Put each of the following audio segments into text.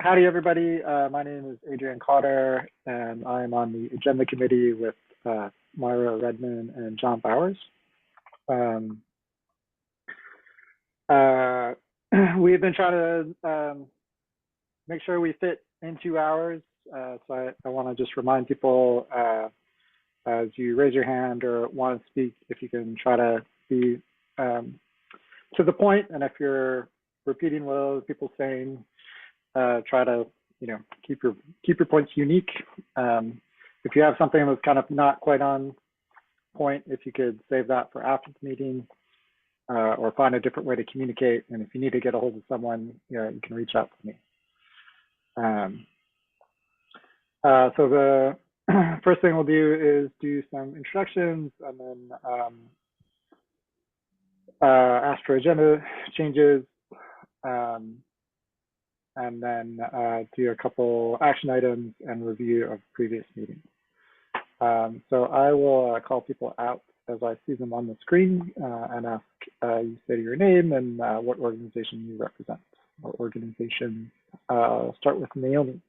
Howdy, everybody. My name is Adrian Cotter, and I'm on the agenda committee with Myra Redman and John Bowers. We've been trying to make sure we fit in 2 hours. So I want to just remind people as you raise your hand or want to speak, if you can try to be to the point, and if you're repeating what other people are saying, try to keep your points unique. If you have something that's kind of not quite on point, if you could save that for after the meeting, or find a different way to communicate. And if you need to get a hold of someone, you can reach out to me. So the first thing we'll do is do some introductions, and then ask for agenda changes, and then do a couple action items and review of previous meetings. So I will call people out as I see them on the screen, and ask you say your name and what organization you represent. What organization? Start with Naomi.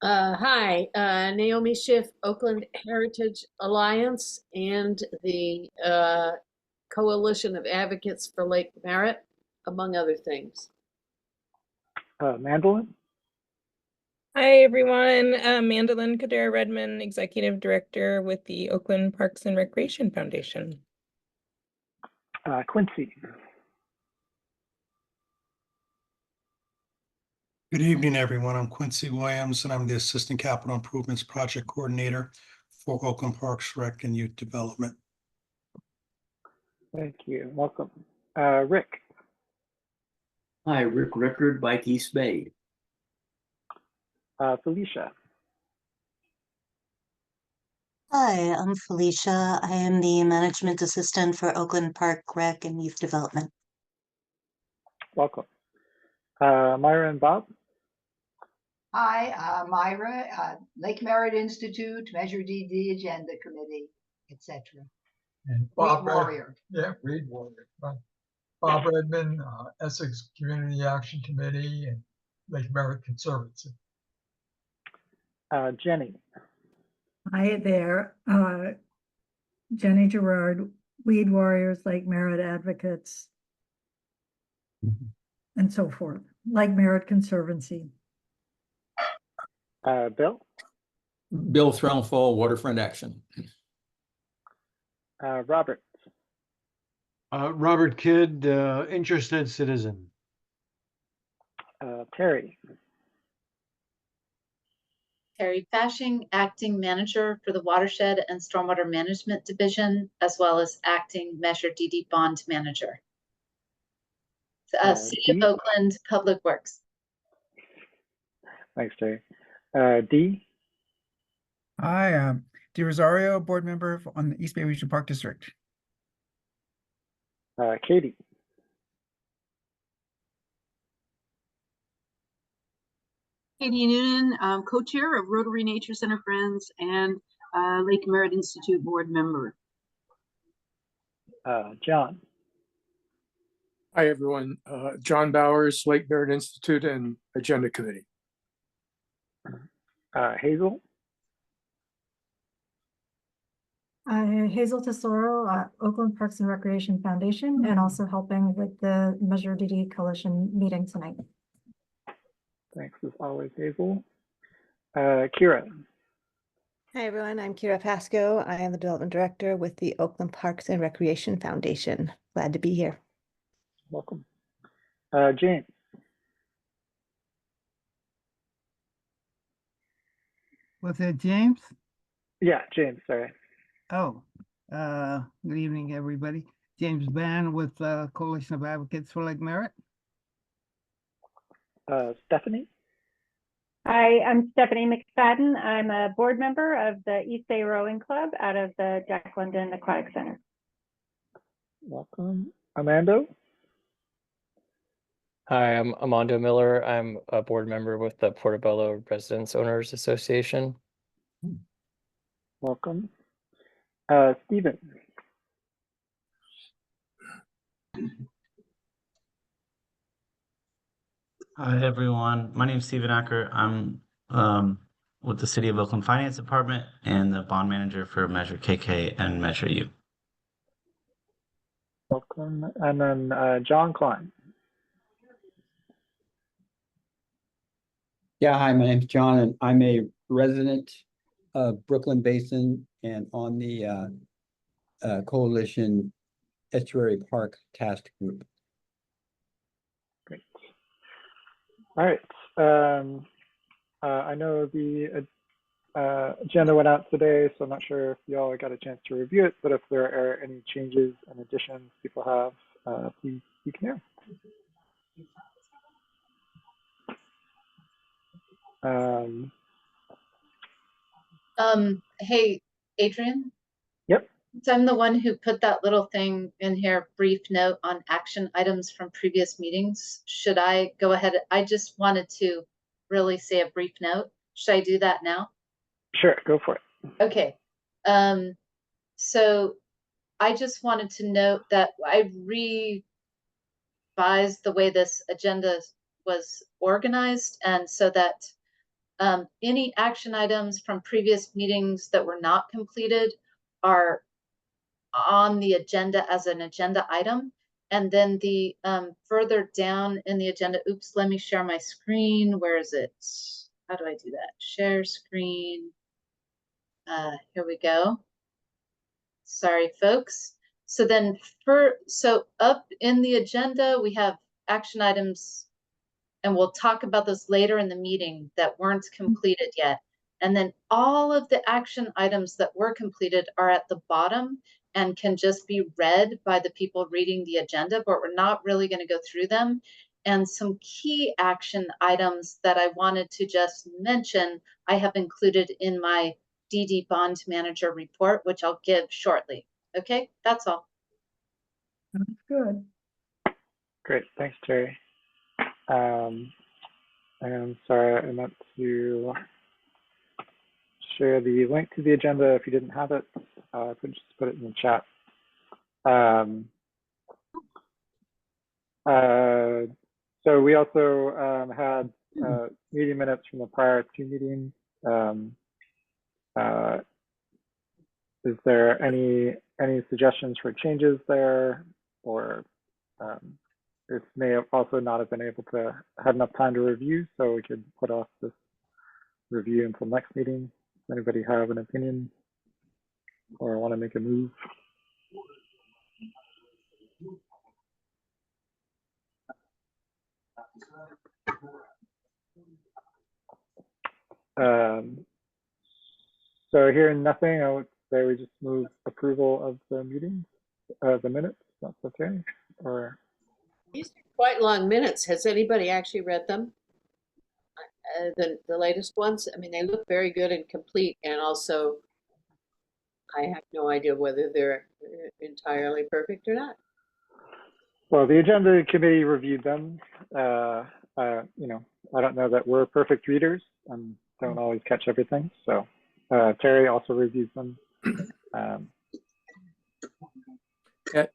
Hi, Naomi Schiff, Oakland Heritage Alliance and the Coalition of Advocates for Lake Merritt, among other things. Mandolin. Hi, everyone. Mandolin Kader-Redman, Executive Director with the Oakland Parks and Recreation Foundation. Quincy. Good evening, everyone. I'm Quincy Williams, and I'm the Assistant Capital Improvements Project Coordinator for Oakland Parks, Rec, and Youth Development. Thank you. Welcome. Rick. Hi, Rick Rickard, Bike East Bay. Felicia. Hi, I'm Felicia. I am the Management Assistant for Oakland Park, Rec, and Youth Development. Welcome. Myra and Bob. Hi, Myra, Lake Merritt Institute, Measure DD Agenda Committee, etc. And Bob Warrior. Yeah, Reed Warrior. Right. Bob Redman, Essex Community Action Committee, and Lake Merritt Conservancy. Jenny. Hi there. Jenny Gerard, Weed Warriors, Lake Merritt Advocates, and so forth. Lake Merritt Conservancy. Bill. Bill Threlfall, Waterfront Action. Robert. Robert Kidd, Interested Citizen. Terry. Terry Fashing, Acting Manager for the Watershed and Stormwater Management Division, as well as Acting Measure DD Bond Manager. City of Oakland Public Works. Thanks, Terry. D. Hi, I'm Di Rosario, board member on the East Bay Regional Park District. Katie. Katie Noonan, co-chair of Rotary Nature Center Friends and Lake Merritt Institute board member. John. Hi, everyone. John Bowers, Lake Merritt Institute and Agenda Committee. Hazel. Hazel Tesoro, Oakland Parks and Recreation Foundation, and also helping with the Measure DD Coalition meeting tonight. Thanks as always, Hazel. Kira. Hi, everyone. I'm Kira Pasco. I am the Development Director with the Oakland Parks and Recreation Foundation. Glad to be here. Welcome. James. Was it James? Yeah, James, sorry. Oh, good evening, everybody. James Ban with Coalition of Advocates for Lake Merritt. Stephanie. Hi, I'm Stephanie McFadden. I'm a board member of the East Bay Rowing Club out of the Jack London Aquatic Center. Welcome. Amanda. Hi, I'm Amando Miller. I'm a board member with the Portobello Residents Owners Association. Welcome. Stephen. Hi, everyone. My name is Stephen Acker. I'm with the City of Oakland Finance Department and the bond manager for Measure KK and Measure U. Welcome. And then John Klein. Yeah, hi, my name's John, and I'm a resident of Brooklyn Basin and on the Coalition Estuary Park Task Group. Great. All right. I know the agenda went out today, so I'm not sure if y'all got a chance to review it, but if there are any changes and additions people have, please speak now. Hey, Adrian? Yep. So I'm the one who put that little thing in here, brief note on action items from previous meetings. Should I go ahead? I just wanted to really say a brief note. Should I do that now? Sure, go for it. Okay. So I just wanted to note that I revised the way this agenda was organized, and so that any action items from previous meetings that were not completed are on the agenda as an agenda item. And then the further down in the agenda, oops, let me share my screen. Where is it? How do I do that? Share screen. Here we go. Sorry, folks. So then so up in the agenda, we have action items, and we'll talk about this later in the meeting, that weren't completed yet. And then all of the action items that were completed are at the bottom and can just be read by the people reading the agenda, but we're not really going to go through them. And some key action items that I wanted to just mention, I have included in my DD Bond Manager report, which I'll give shortly. Okay, that's all. That's good. Great, thanks, Terry. And sorry, I meant to share the link to the agenda if you didn't have it. I could just put it in the chat. So we also had meeting minutes from the prior two meetings. Is there any suggestions for changes there, or this may have also not have been able to have enough time to review, so we could put off this review until next meeting? Does anybody have an opinion or want to make a move? So hearing nothing, I would say we just move approval of the meeting, the minutes. That's okay. Or These are quite long minutes. Has anybody actually read them? The latest ones? I mean, they look very good and complete, and also I have no idea whether they're entirely perfect or not. well, the agenda committee reviewed them. You know, I don't know that we're perfect readers and don't always catch everything. So Terry also reviews them.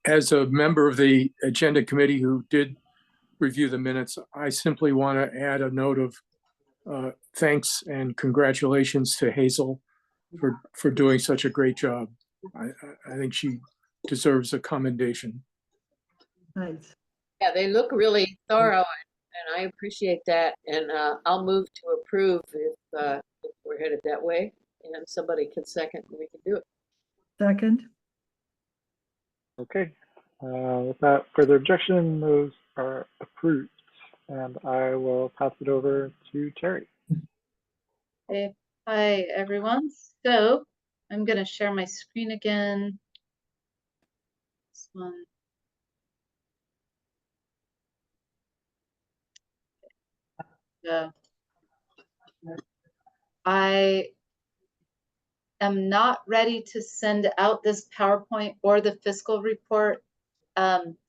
As a member of the agenda committee who did review the minutes, I simply want to add a note of thanks and congratulations to Hazel for doing such a great job. I think she deserves a commendation. Nice. Yeah, they look really thorough, and I appreciate that. And I'll move to approve if we're headed that way, and somebody can second, and we can do it. Second. Okay. Without further objection, those are approved, and I will pass it over to Terry. Okay. Hi, everyone. So I'm going to share my screen again. This one. So I am not ready to send out this PowerPoint or the fiscal report.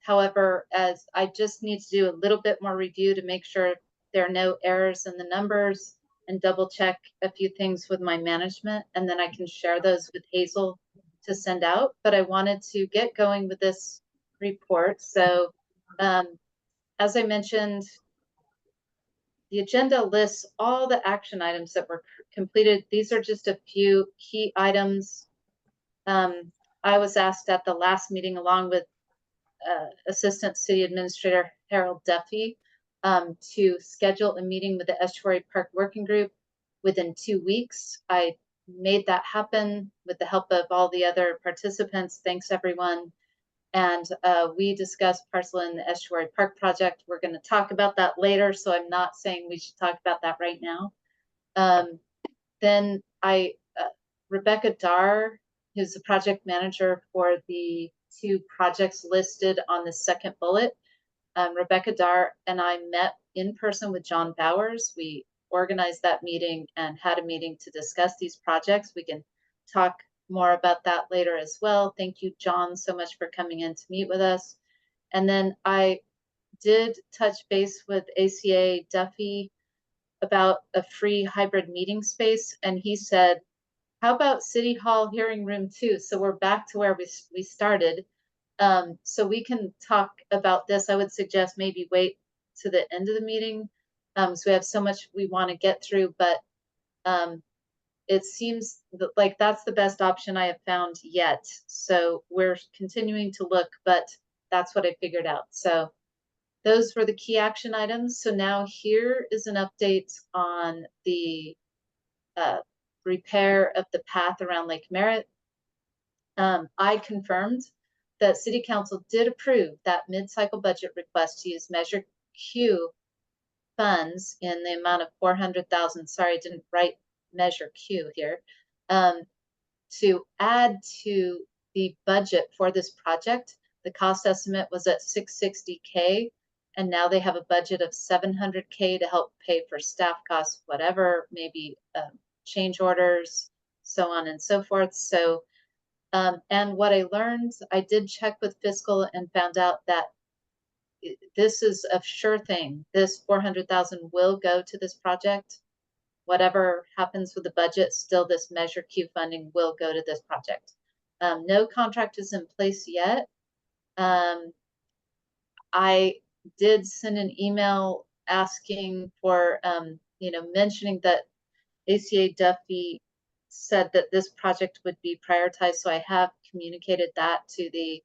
However, as I just need to do a little bit more review to make sure there are no errors in the numbers and double check a few things with my management, and then I can share those with Hazel to send out. But I wanted to get going with this report. So as I mentioned, the agenda lists all the action items that were completed. These are just a few key items. I was asked at the last meeting, along with Assistant City Administrator Harold Duffy, to schedule a meeting with the Estuary Park Working Group within 2 weeks. I made that happen with the help of all the other participants. Thanks, everyone. And we discussed parcel in the Estuary Park project. We're going to talk about that later, so I'm not saying we should talk about that right now. Then Rebecca Darr, who's the project manager for the 2 projects listed on the second bullet. Rebecca Darr and I met in person with John Bowers. We organized that meeting and had a meeting to discuss these projects. We can talk more about that later as well. Thank you, John, so much for coming in to meet with us. And then I did touch base with ACA Duffy about a free hybrid meeting space, and he said, how about City Hall hearing room 2? So we're back to where we started. So we can talk about this. I would suggest maybe wait to the end of the meeting. So we have so much we want to get through, but it seems like that's the best option I have found yet. So we're continuing to look, but that's what I figured out. So those were the key action items. So now here is an update on the repair of the path around Lake Merritt. I confirmed that City Council did approve that mid-cycle budget request to use Measure Q funds in the amount of $400,000. Sorry, I didn't write Measure Q here. To add to the budget for this project, the cost estimate was at $660K, and now they have a budget of $700K to help pay for staff costs, whatever, maybe change orders, so on and so forth. So, and what I learned, I did check with fiscal and found out that this is a sure thing. This $400,000 will go to this project. Whatever happens with the budget, still this Measure Q funding will go to this project. No contract is in place yet. I did send an email asking for, mentioning that ACA Duffy said that this project would be prioritized. So I have communicated that to the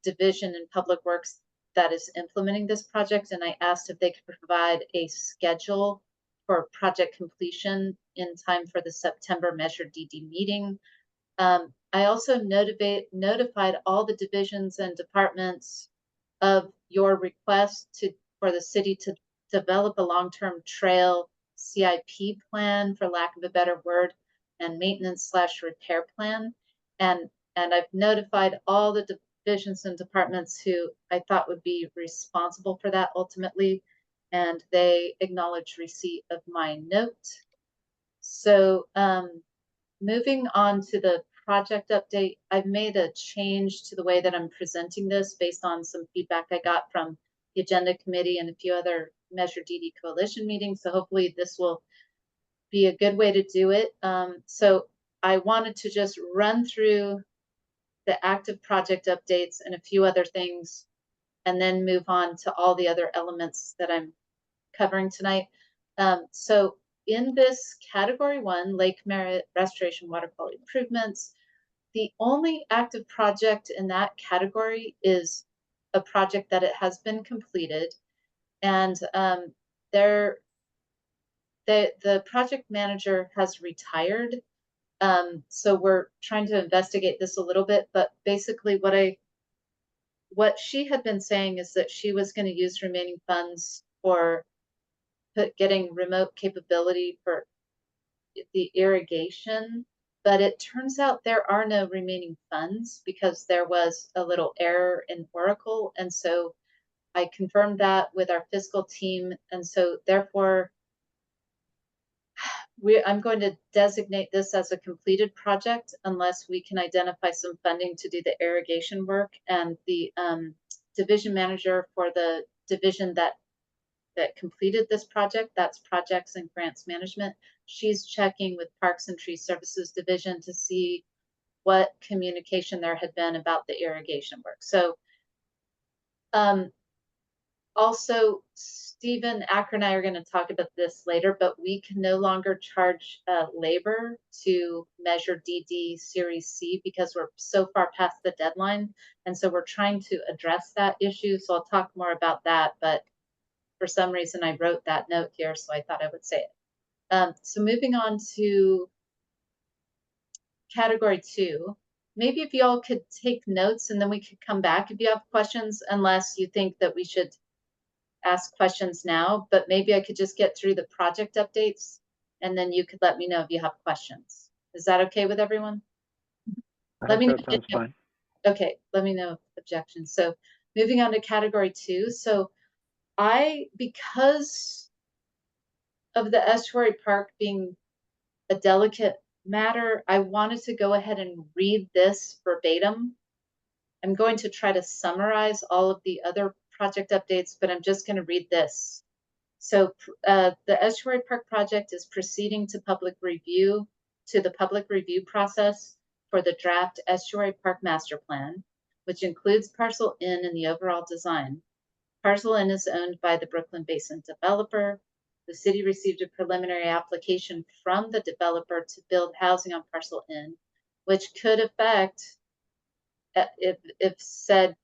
division in Public Works that is implementing this project. And I asked if they could provide a schedule for project completion in time for the September Measure DD meeting. I also notified all the divisions and departments of your request for the city to develop a long-term trail CIP plan, for lack of a better word, and maintenance/repair plan. And I've notified all the divisions and departments who I thought would be responsible for that ultimately, and they acknowledged receipt of my note. So moving on to the project update, I've made a change to the way that I'm presenting this based on some feedback I got from the agenda committee and a few other Measure DD coalition meetings. So hopefully this will be a good way to do it. So I wanted to just run through the active project updates and a few other things, and then move on to all the other elements that I'm covering tonight. So in this category 1, Lake Merritt restoration water quality improvements, the only active project in that category is a project that it has been completed, and the project manager has retired. So we're trying to investigate this a little bit, but basically what she had been saying is that she was going to use remaining funds for getting remote capability for the irrigation, but it turns out there are no remaining funds because there was a little error in Oracle. And so I confirmed that with our fiscal team. And so therefore, I'm going to designate this as a completed project unless we can identify some funding to do the irrigation work. And the division manager for the division that completed this project, that's projects and grants management, she's checking with Parks and Tree Services Division to see what communication there had been about the irrigation work. So Also, Stephen Acker and I are going to talk about this later, but we can no longer charge labor to measure DD Series C because we're so far past the deadline. And so we're trying to address that issue. So I'll talk more about that, but for some reason I wrote that note here, so I thought I would say it. So moving on to category 2, maybe if y'all could take notes and then we could come back if you have questions, unless you think that we should ask questions now, but maybe I could just get through the project updates and then you could let me know if you have questions. Is that okay with everyone? Let me know. That sounds fine. Okay, let me know objections. So moving on to category 2. So because of the Estuary Park being a delicate matter, I wanted to go ahead and read this verbatim. I'm going to try to summarize all of the other project updates, but I'm just going to read this. So the Estuary Park project is proceeding to the public review process for the draft Estuary Park Master Plan, which includes Parcel N in the overall design. Parcel N is owned by the Brooklyn Basin developer. The city received a preliminary application from the developer to build housing on Parcel N, which could affect, if said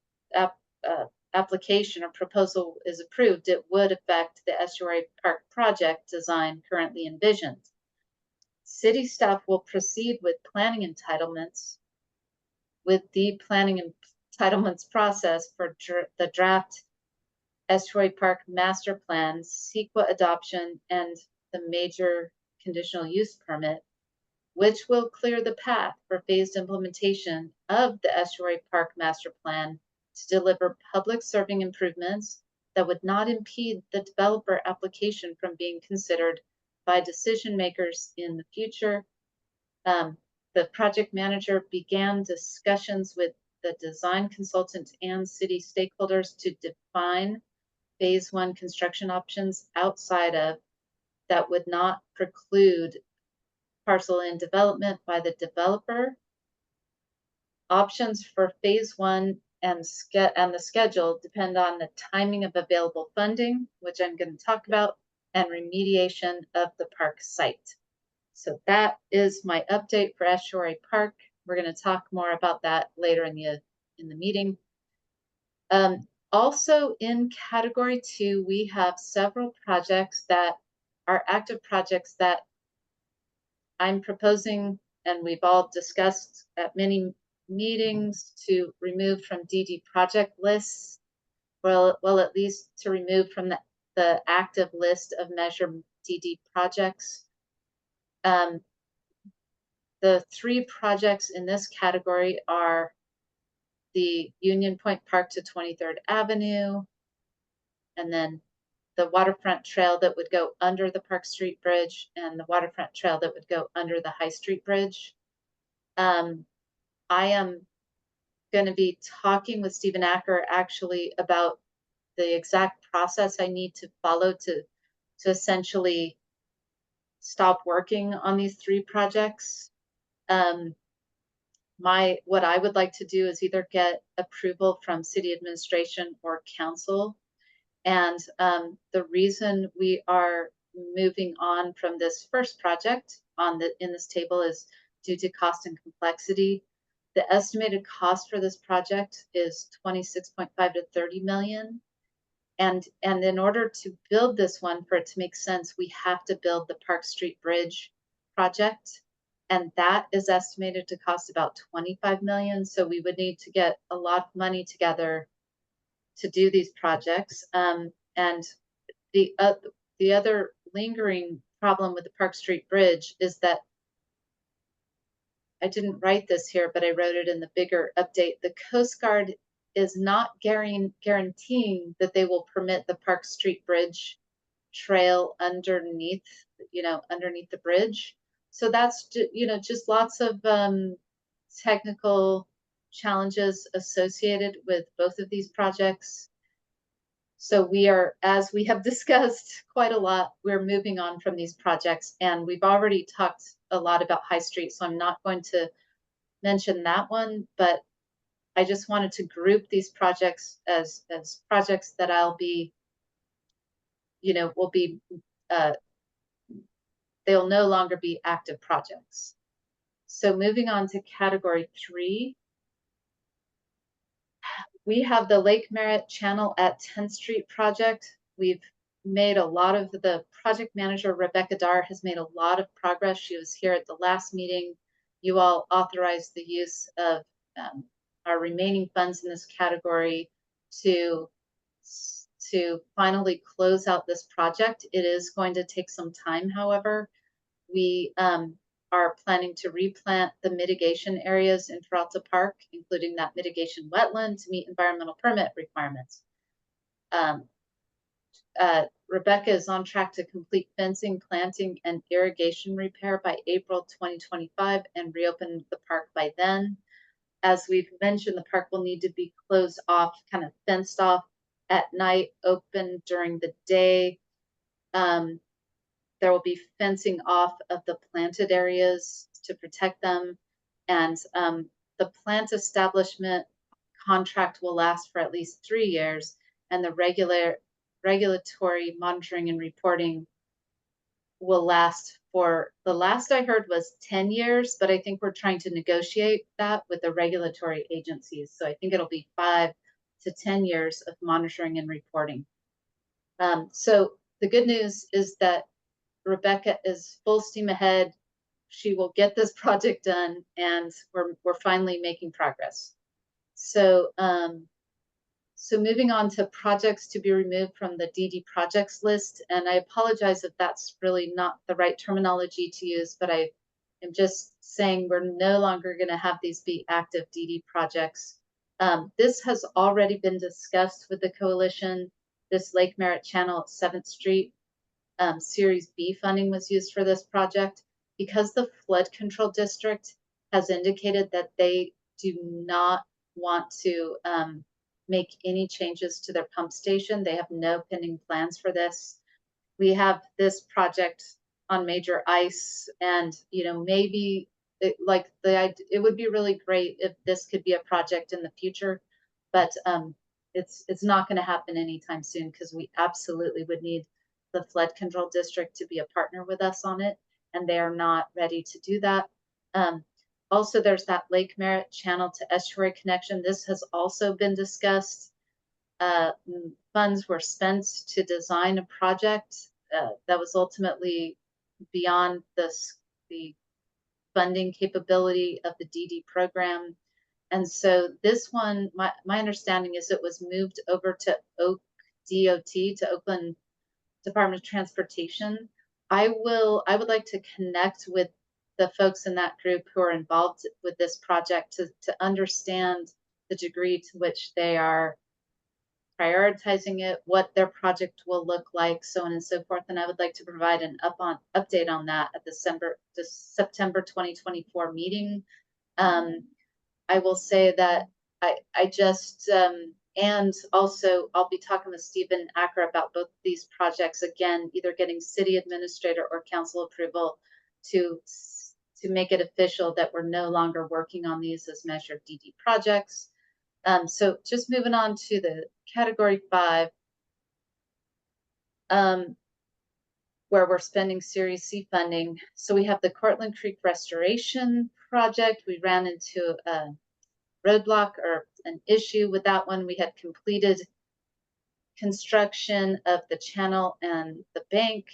application or proposal is approved, it would affect the Estuary Park project design currently envisioned. City staff will proceed with planning entitlements with the planning entitlements process for the draft Estuary Park Master Plan, CEQA adoption, and the major conditional use permit, which will clear the path for phased implementation of the Estuary Park Master Plan to deliver public serving improvements that would not impede the developer application from being considered by decision makers in the future. The project manager began discussions with the design consultant and city stakeholders to define phase 1 construction options outside of that would not preclude Parcel N development by the developer. Options for phase 1 and the schedule depend on the timing of available funding, which I'm going to talk about, and remediation of the park site. So that is my update for Estuary Park. We're going to talk more about that later in the meeting. Also in category 2, we have several projects that are active projects that I'm proposing, and we've all discussed at many meetings, to remove from DD project lists, well at least to remove from the active list of measure DD projects. The 3 projects in this category are the Union Point Park to 23rd Avenue, and then the waterfront trail that would go under the Park Street Bridge, and the waterfront trail that would go under the High Street Bridge. I am going to be talking with Stephen Acker actually about the exact process I need to follow to essentially stop working on these 3 projects. What I would like to do is either get approval from city administration or council. And the reason we are moving on from this first project in this table is due to cost and complexity. The estimated cost for this project is 26.5 to 30 million. And in order to build this one, for it to make sense, we have to build the Park Street Bridge project. And that is estimated to cost about 25 million. So we would need to get a lot of money together to do these projects. And the other lingering problem with the Park Street Bridge is that I didn't write this here, but I wrote it in the bigger update. The Coast Guard is not guaranteeing that they will permit the Park Street Bridge trail underneath the bridge. So that's, just lots of technical challenges associated with both of these projects. So as we have discussed quite a lot, we're moving on from these projects, and we've already talked a lot about High Street, so I'm not going to mention that one, but I just wanted to group these projects as projects that I'll be will be, they'll no longer be active projects. So moving on to category 3, we have the Lake Merritt Channel at 10th Street project. We've made a lot of, the project manager, Rebecca Darr, has made a lot of progress. She was here at the last meeting. You all authorized the use of our remaining funds in this category to finally close out this project. It is going to take some time, however. We are planning to replant the mitigation areas in Peralta Park, including that mitigation wetland, to meet environmental permit requirements. Rebecca is on track to complete fencing, planting, and irrigation repair by April 2025 and reopen the park by then. As we've mentioned, the park will need to be closed off, kind of fenced off at night, open during the day. There will be fencing off of the planted areas to protect them. And the plant establishment contract will last for at least 3 years. And the regulatory monitoring and reporting will last for, the last I heard was 10 years, but I think we're trying to negotiate that with the regulatory agencies. So I think it'll be 5 to 10 years of monitoring and reporting. So the good news is that Rebecca is full steam ahead. She will get this project done, and we're finally making progress. So so moving on to projects to be removed from the DD projects list, and I apologize if that's really not the right terminology to use, but I am just saying we're no longer going to have these be active DD projects. This has already been discussed with the coalition. This Lake Merritt Channel at 7th Street. Series B funding was used for this project because the flood control district has indicated that they do not want to make any changes to their pump station. They have no pending plans for this. We have this project on major ice, and maybe it would be really great if this could be a project in the future, but it's not going to happen anytime soon because we absolutely would need the flood control district to be a partner with us on it, and they are not ready to do that. Also, there's that Lake Merritt Channel to Estuary connection. This has also been discussed. Funds were spent to design a project that was ultimately beyond the funding capability of the DD program. And so this one, my understanding is it was moved over to DOT, to Oakland Department of Transportation. I would like to connect with the folks in that group who are involved with this project to understand the degree to which they are prioritizing it, what their project will look like, so on and so forth. And I would like to provide an update on that at the September 2024 meeting. I will say that I just, and also I'll be talking with Stephen Acker about both these projects, again, either getting city administrator or council approval to make it official that we're no longer working on these as measured DD projects. So just moving on to the category 5, where we're spending Series C funding. So we have the Cortlandt Creek Restoration Project. We ran into a roadblock or an issue with that one. We had completed construction of the channel and the bank,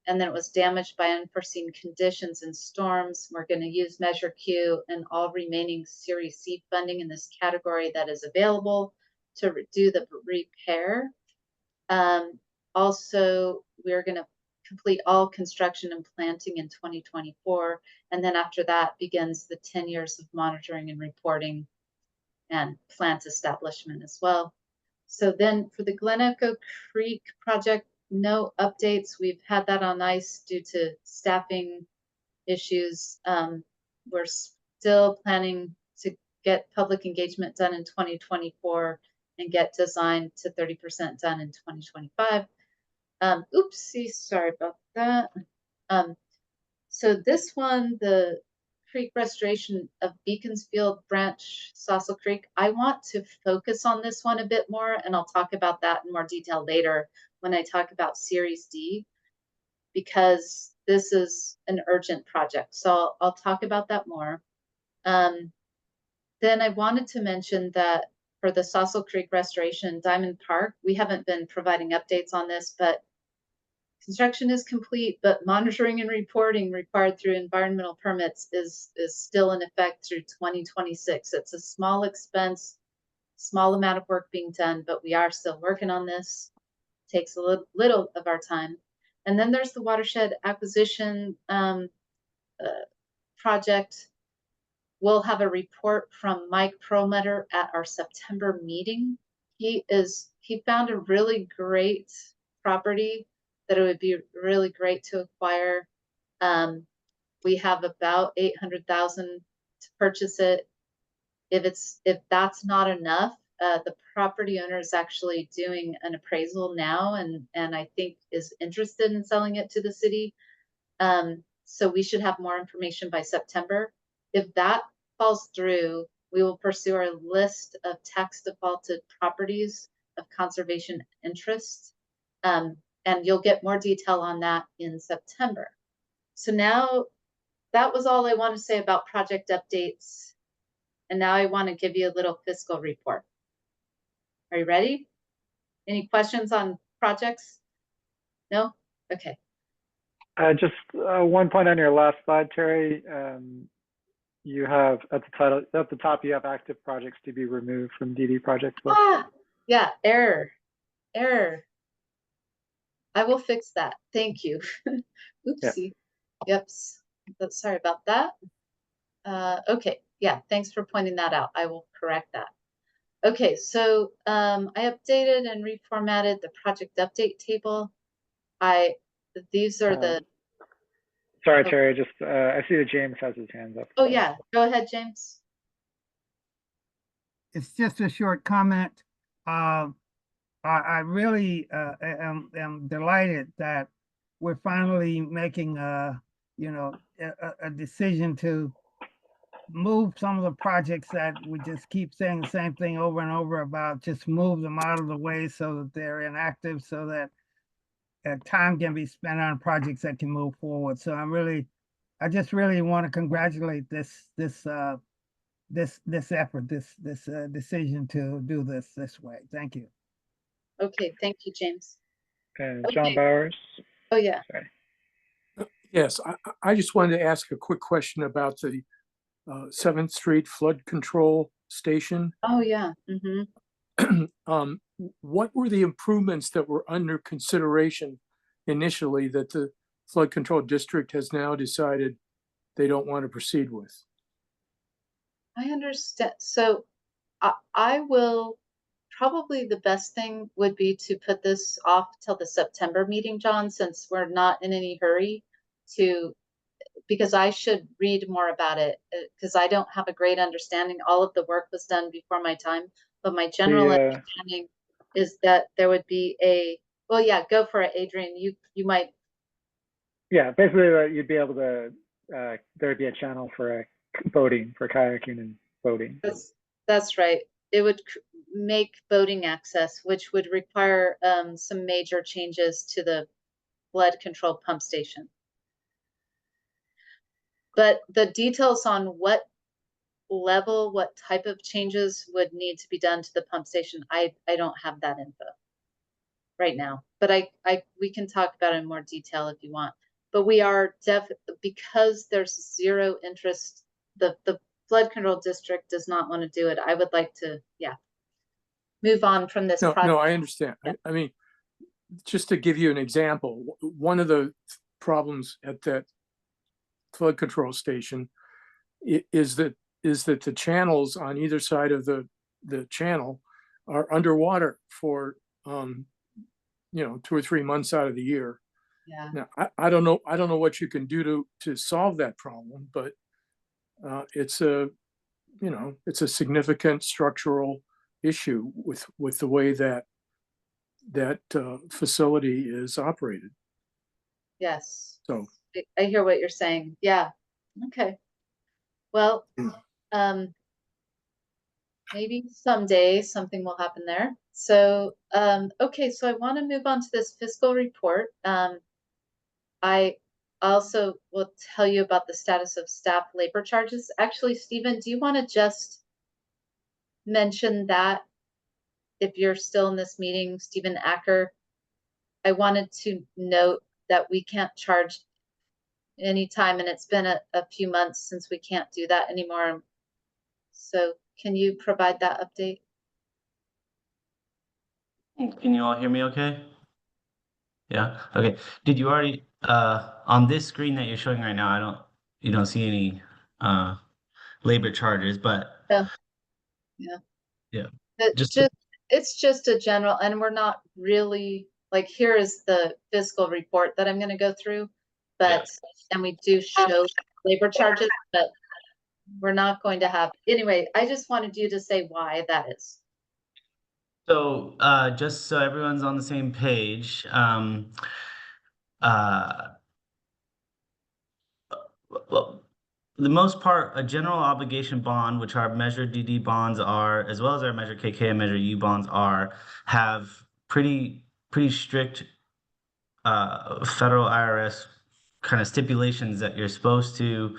and then it was damaged by unforeseen conditions and storms. We're going to use Measure Q and all remaining Series C funding in this category that is available to do the repair. Also, we're going to complete all construction and planting in 2024. And then after that begins the 10 years of monitoring and reporting and plant establishment as well. So then for the Glen Echo Creek project, no updates. We've had that on ice due to staffing issues. We're still planning to get public engagement done in 2024 and get design to 30% done in 2025. Oopsie, sorry about that. So this one, the Creek restoration of Beaconsfield Branch, Sassel Creek. I want to focus on this one a bit more, and I'll talk about that in more detail later when I talk about Series D, because this is an urgent project. So I'll talk about that more. Then I wanted to mention that for the Sassel Creek restoration, Diamond Park, we haven't been providing updates on this, but construction is complete, but monitoring and reporting required through environmental permits is still in effect through 2026. It's a small expense, small amount of work being done, but we are still working on this. Takes a little of our time. And then there's the watershed acquisition project. We'll have a report from Mike Perlmutter at our September meeting. He found a really great property that it would be really great to acquire. We have about 800,000 to purchase it. If that's not enough, the property owner is actually doing an appraisal now, and I think is interested in selling it to the city. So we should have more information by September. If that falls through, we will pursue our list of tax defaulted properties of conservation interest. And you'll get more detail on that in September. So now that was all I want to say about project updates. And now I want to give you a little fiscal report. Are you ready? Any questions on projects? No? Okay. Just one point on your last slide, Terry. You have at the top, you have active projects to be removed from DD project list. Yeah, error. I will fix that. Thank you. Oopsie. Yep. Sorry about that. Okay. Yeah, thanks for pointing that out. I will correct that. Okay, so I updated and reformatted the project update table. These are the. Sorry, Terry. Just I see that James has his hands up. Oh yeah, go ahead, James. It's just a short comment. I really am delighted that we're finally making a decision to move some of the projects that we just keep saying the same thing over and over about, just move them out of the way so that they're inactive, so that time can be spent on projects that can move forward. So I just really want to congratulate this effort, this decision to do this way. Thank you. Okay, thank you, James. And John Bowers. Oh yeah. Sorry. Yes, I just wanted to ask a quick question about the 7th Street flood control station. Oh yeah. What were the improvements that were under consideration initially that the flood control district has now decided they don't want to proceed with? I understand. So I will, probably the best thing would be to put this off till the September meeting, John, since we're not in any hurry because I should read more about it, because I don't have a great understanding. All of the work was done before my time, but my general understanding is that there would be well, yeah, go for it, Adrian. You might. Yeah, basically you'd be able to, there'd be a channel for boating, for kayaking and boating. That's right. It would make boating access, which would require some major changes to the flood control pump station. But the details on what level, what type of changes would need to be done to the pump station, I don't have that info right now. But we can talk about it in more detail if you want. But we are because there's zero interest, the flood control district does not want to do it. I would like to, move on from this project. No, I understand. Yeah. I mean, just to give you an example, one of the problems at that flood control station is that the channels on either side of the channel are underwater for 2 or 3 months out of the year. Yeah. Now I don't know what you can do to solve that problem, but it's a significant structural issue with the way that facility is operated. Yes. So I hear what you're saying. Yeah. Okay. Well, maybe someday something will happen there. So, okay, so I want to move on to this fiscal report. I also will tell you about the status of staff labor charges. Actually, Stephen, do you want to just mention that if you're still in this meeting, Stephen Acker? I wanted to note that we can't charge anytime, and it's been a few months since we can't do that anymore. So can you provide that update? Can you all hear me okay? Yeah, okay. Did you already, on this screen that you're showing right now, you don't see any labor charges, but Yeah. yeah. It's just a general, and we're not really, like, here is the fiscal report that I'm going to go through, but, and we do show labor charges, but we're not going to have, anyway, I just wanted you to say why that is. So, just so everyone's on the same page, well, the most part, a general obligation bond, which our Measure DD bonds are, as well as our Measure KK and Measure U bonds are, have pretty strict federal IRS kind of stipulations that you're supposed to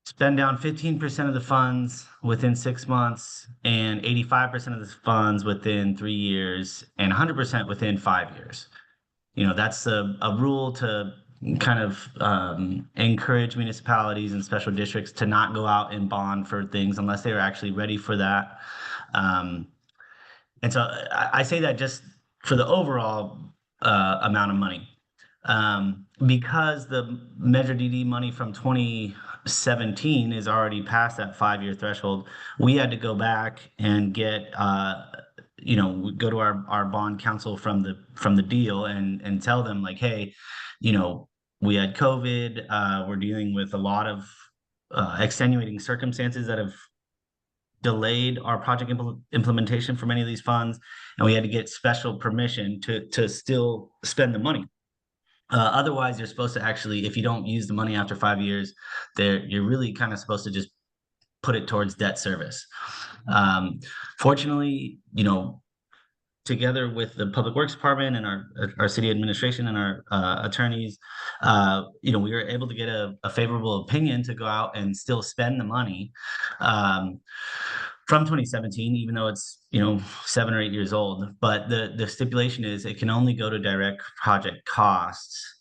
spend down 15% of the funds within 6 months, and 85% of the funds within 3 years, and 100% within 5 years. You know, that's a rule to kind of encourage municipalities and special districts to not go out and bond for things unless they are actually ready for that. And so I say that just for the overall amount of money. Because the Measure DD money from 2017 is already past that 5-year threshold, we had to go back and get go to our bond counsel from the deal and tell them, like, hey, we had COVID, we're dealing with a lot of extenuating circumstances that have delayed our project implementation for many of these funds, and we had to get special permission to still spend the money. Otherwise, you're supposed to actually, if you don't use the money after 5 years, you're really kind of supposed to just put it towards debt service. Fortunately, together with the Public Works Department and our city administration and our attorneys, we were able to get a favorable opinion to go out and still spend the money from 2017, even though it's 7 or 8 years old. But the stipulation is it can only go to direct project costs,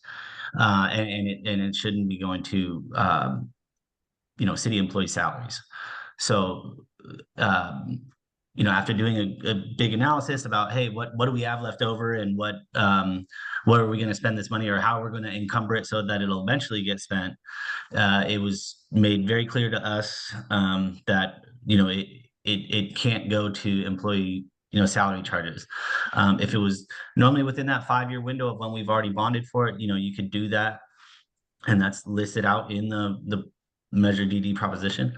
and it shouldn't be going to city employee salaries. So after doing a big analysis about, hey, what do we have left over, and what are we going to spend this money, or how we're going to encumber it so that it'll eventually get spent, it was made very clear to us that it can't go to employee salary charges. If it was normally within that 5-year window of when we've already bonded for it, you could do that, and that's listed out in the Measure DD proposition.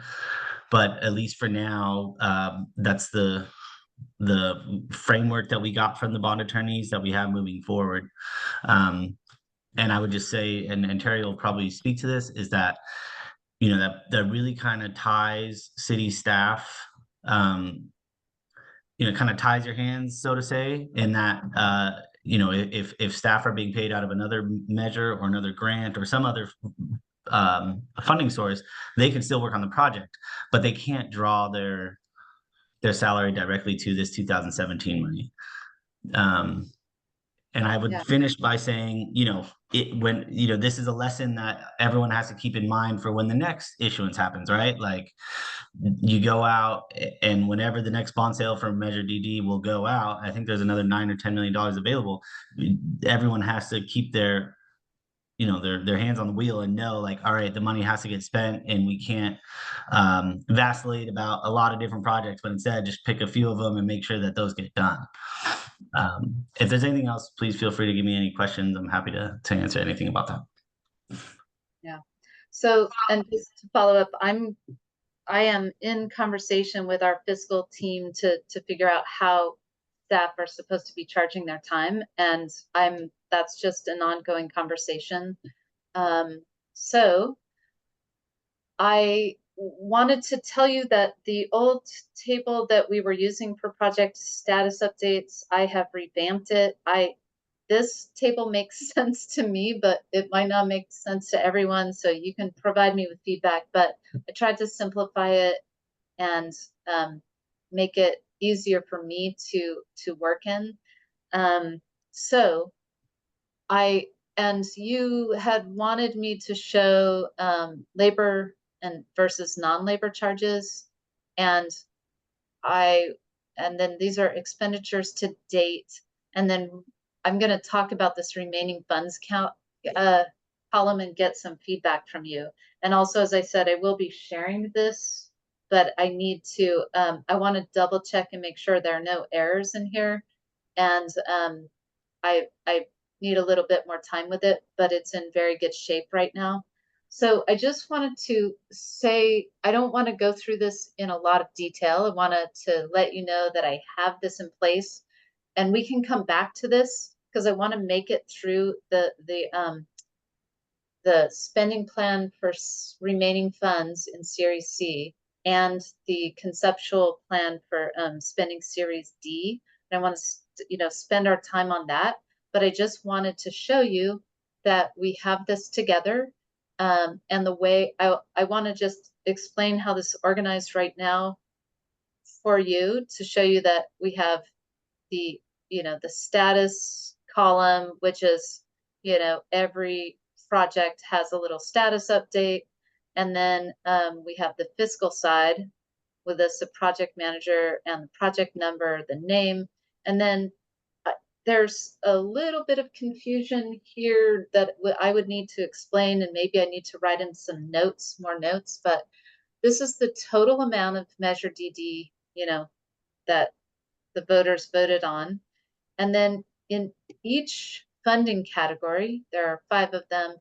But at least for now, that's the framework that we got from the bond attorneys that we have moving forward. And I would just say, and Terry will probably speak to this, is that that really kind of ties city staff, kind of ties your hands, so to say, in that if staff are being paid out of another measure or another grant or some other funding source, they can still work on the project, but they can't draw their salary directly to this 2017 money. And I would finish by saying, this is a lesson that everyone has to keep in mind for when the next issuance happens, right? Like, you go out, and whenever the next bond sale for Measure DD will go out, I think there's another $9 or $10 million available. Everyone has to keep their hands on the wheel and know, like, all right, the money has to get spent, and we can't vacillate about a lot of different projects, but instead just pick a few of them and make sure that those get done. If there's anything else, please feel free to give me any questions. I'm happy to answer anything about that. Yeah. So, and just to follow up, I am in conversation with our fiscal team to figure out how staff are supposed to be charging their time, and that's just an ongoing conversation. So I wanted to tell you that the old table that we were using for project status updates, I have revamped it. This table makes sense to me, but it might not make sense to everyone. So you can provide me with feedback, but I tried to simplify it and make it easier for me to work in. So and you had wanted me to show labor and versus non-labor charges. And then these are expenditures to date. And then I'm going to talk about this remaining funds count column and get some feedback from you. And also, as I said, I will be sharing this, but I need to, I want to double check and make sure there are no errors in here. And I need a little bit more time with it, but it's in very good shape right now. So I just wanted to say, I don't want to go through this in a lot of detail. I wanted to let you know that I have this in place, and we can come back to this because I want to make it through the spending plan for remaining funds in Series C and the conceptual plan for spending Series D. And I want to, spend our time on that. But I just wanted to show you that we have this together. And the way I want to just explain how this is organized right now for you to show you that we have the, the status column, which is, every project has a little status update. And then we have the fiscal side with this, the project manager and the project number, the name. And then there's a little bit of confusion here that I would need to explain, and maybe I need to write in some notes, more notes, but this is the total amount of Measure DD, that the voters voted on. And then in each funding category, there are 5 of them,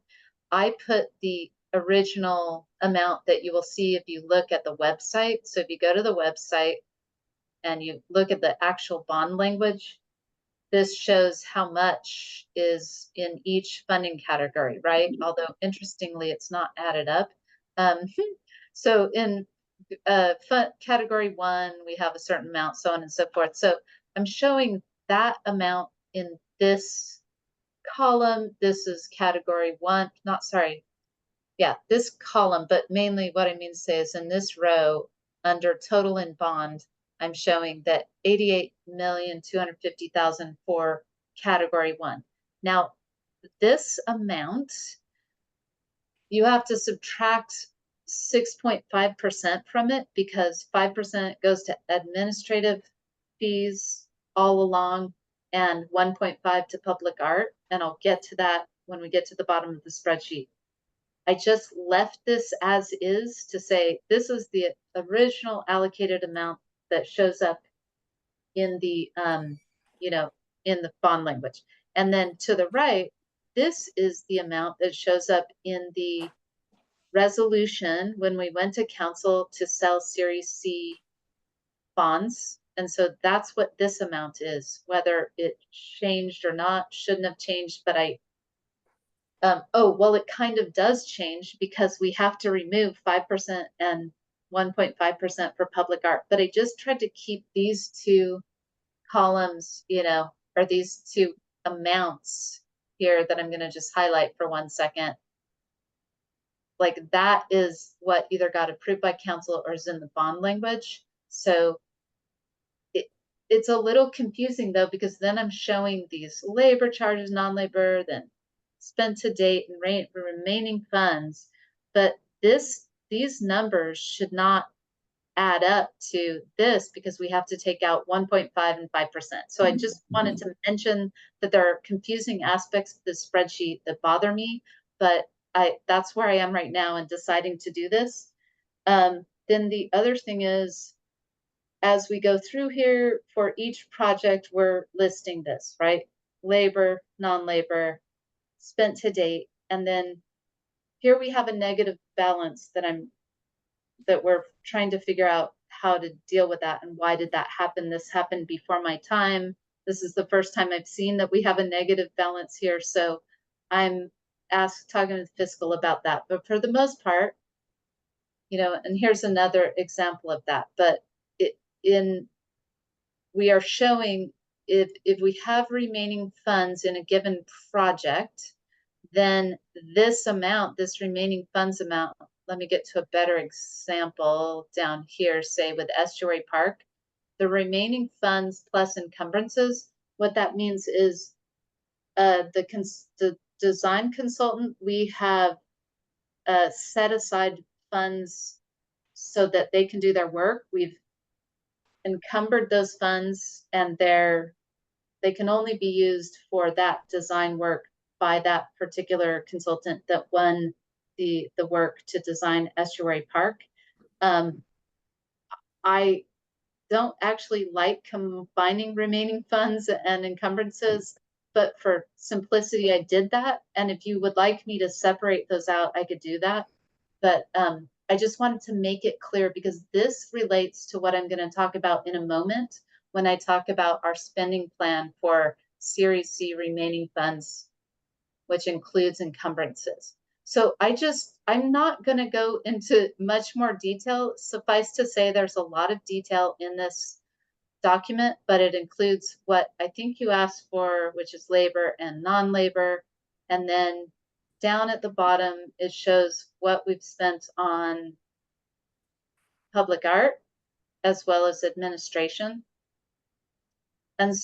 I put the original amount that you will see if you look at the website. So if you go to the website and you look at the actual bond language, this shows how much is in each funding category, right? Although interestingly, it's not added up. So in category 1, we have a certain amount, so on and so forth. So I'm showing that amount in this column. This is category 1, this column, but mainly what I mean to say is in this row under total in bond, I'm showing that 88,250,000 for category 1. Now, this amount, you have to subtract 6.5% from it because 5% goes to administrative fees all along and 1.5 to public art. And I'll get to that when we get to the bottom of the spreadsheet. I just left this as is to say this is the original allocated amount that shows up in the in the bond language. And then to the right, this is the amount that shows up in the resolution when we went to council to sell Series C bonds. And so that's what this amount is, whether it changed or not, shouldn't have changed, but well, it kind of does change because we have to remove 5% and 1.5% for public art. But I just tried to keep these 2 columns, or these 2 amounts here that I'm going to just highlight for 1 second. Like that is what either got approved by council or is in the bond language. So it's a little confusing though, because then I'm showing these labor charges, non-labor, then spent to date and remaining funds, but these numbers should not add up to this because we have to take out 1.5 and 5%. So I just wanted to mention that there are confusing aspects of the spreadsheet that bother me, but that's where I am right now in deciding to do this. Then the other thing is, as we go through here for each project, we're listing this, right? Labor, non-labor, spent to date, and then here we have a negative balance that we're trying to figure out how to deal with that and why did that happen. This happened before my time. This is the first time I've seen that we have a negative balance here, so I'm talking with fiscal about that. But for the most part, you know, and here's another example of that, but we are showing if we have remaining funds in a given project, then this amount, this remaining funds amount, let me get to a better example down here, say with Estuary Park, the remaining funds plus encumbrances, what that means is the design consultant, we have set aside funds so that they can do their work. We've encumbered those funds and they can only be used for that design work by that particular consultant that won the work to design Estuary Park. I don't actually like combining remaining funds and encumbrances, but for simplicity, I did that. And if you would like me to separate those out, I could do that. But I just wanted to make it clear because this relates to what I'm going to talk about in a moment when I talk about our spending plan for Series C remaining funds, which includes encumbrances. So I'm not going to go into much more detail. Suffice to say, there's a lot of detail in this document, but it includes what I think you asked for, which is labor and non-labor. And then down at the bottom, it shows what we've spent on public art as well as administration. And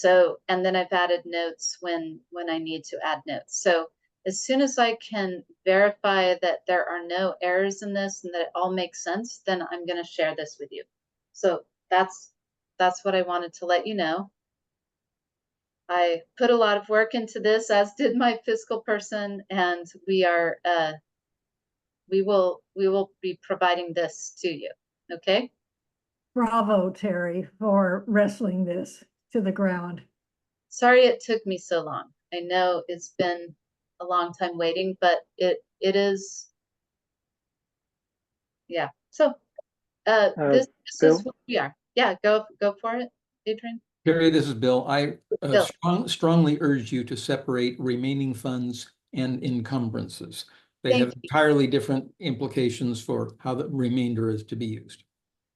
then I've added notes when I need to add notes. So as soon as I can verify that there are no errors in this and that it all makes sense, then I'm going to share this with you. So that's what I wanted to let you know. I put a lot of work into this, as did my fiscal person, and we will be providing this to you. Okay. Bravo, Terry, for wrestling this to the ground. Sorry it took me so long. I know it's been a long time waiting, but it is, yeah. So this is what we are. Yeah, go for it, Adrian. Terry, this is Bill. I Bill. strongly urge you to separate remaining funds and encumbrances. They Thank have you. entirely different implications for how the remainder is to be used.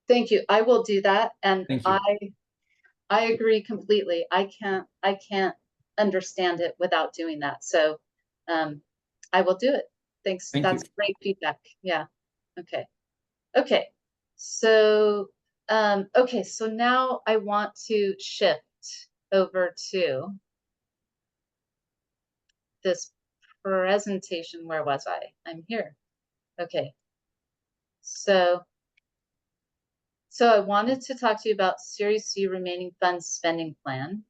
Thank you. I will do that. And Thank you. I agree completely. I can't understand it without doing that. So I will do it. Thanks. Thank That's you. great feedback. Yeah. Okay. Okay. So okay, so now I want to shift over to this presentation. Where was I? I'm here. Okay. So I wanted to talk to you about Series C remaining funds spending plan.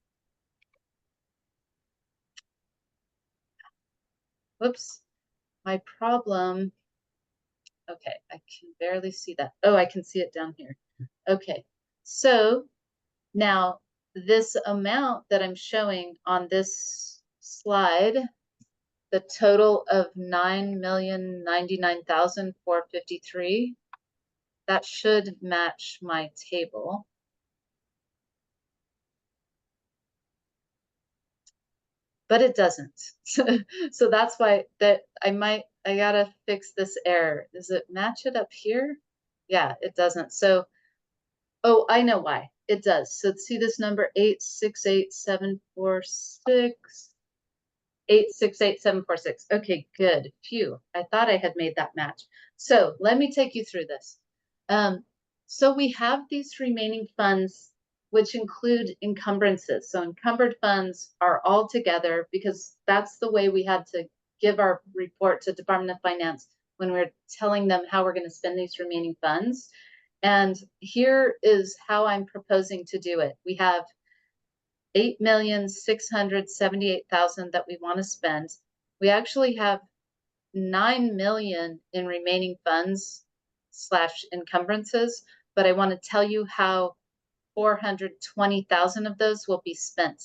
Whoops, my problem. Okay, I can barely see that. Oh, I can see it down here. Okay, so now this amount that I'm showing on this slide, the total of $9,099,453, that should match my table. But it doesn't. So that's why I gotta fix this error. Does it match it up here? Yeah, it doesn't. So, oh, I know why. It does. So see this number 868,746. 868,746. Okay, good. Phew. I thought I had made that match. So let me take you through this. So we have these remaining funds, which include encumbrances. So encumbered funds are all together because that's the way we had to give our report to Department of Finance when we're telling them how we're going to spend these remaining funds. And here is how I'm proposing to do it. We have $8,678,000 that we want to spend. We actually have $9 million in remaining funds / encumbrances, but I want to tell you how 420,000 of those will be spent.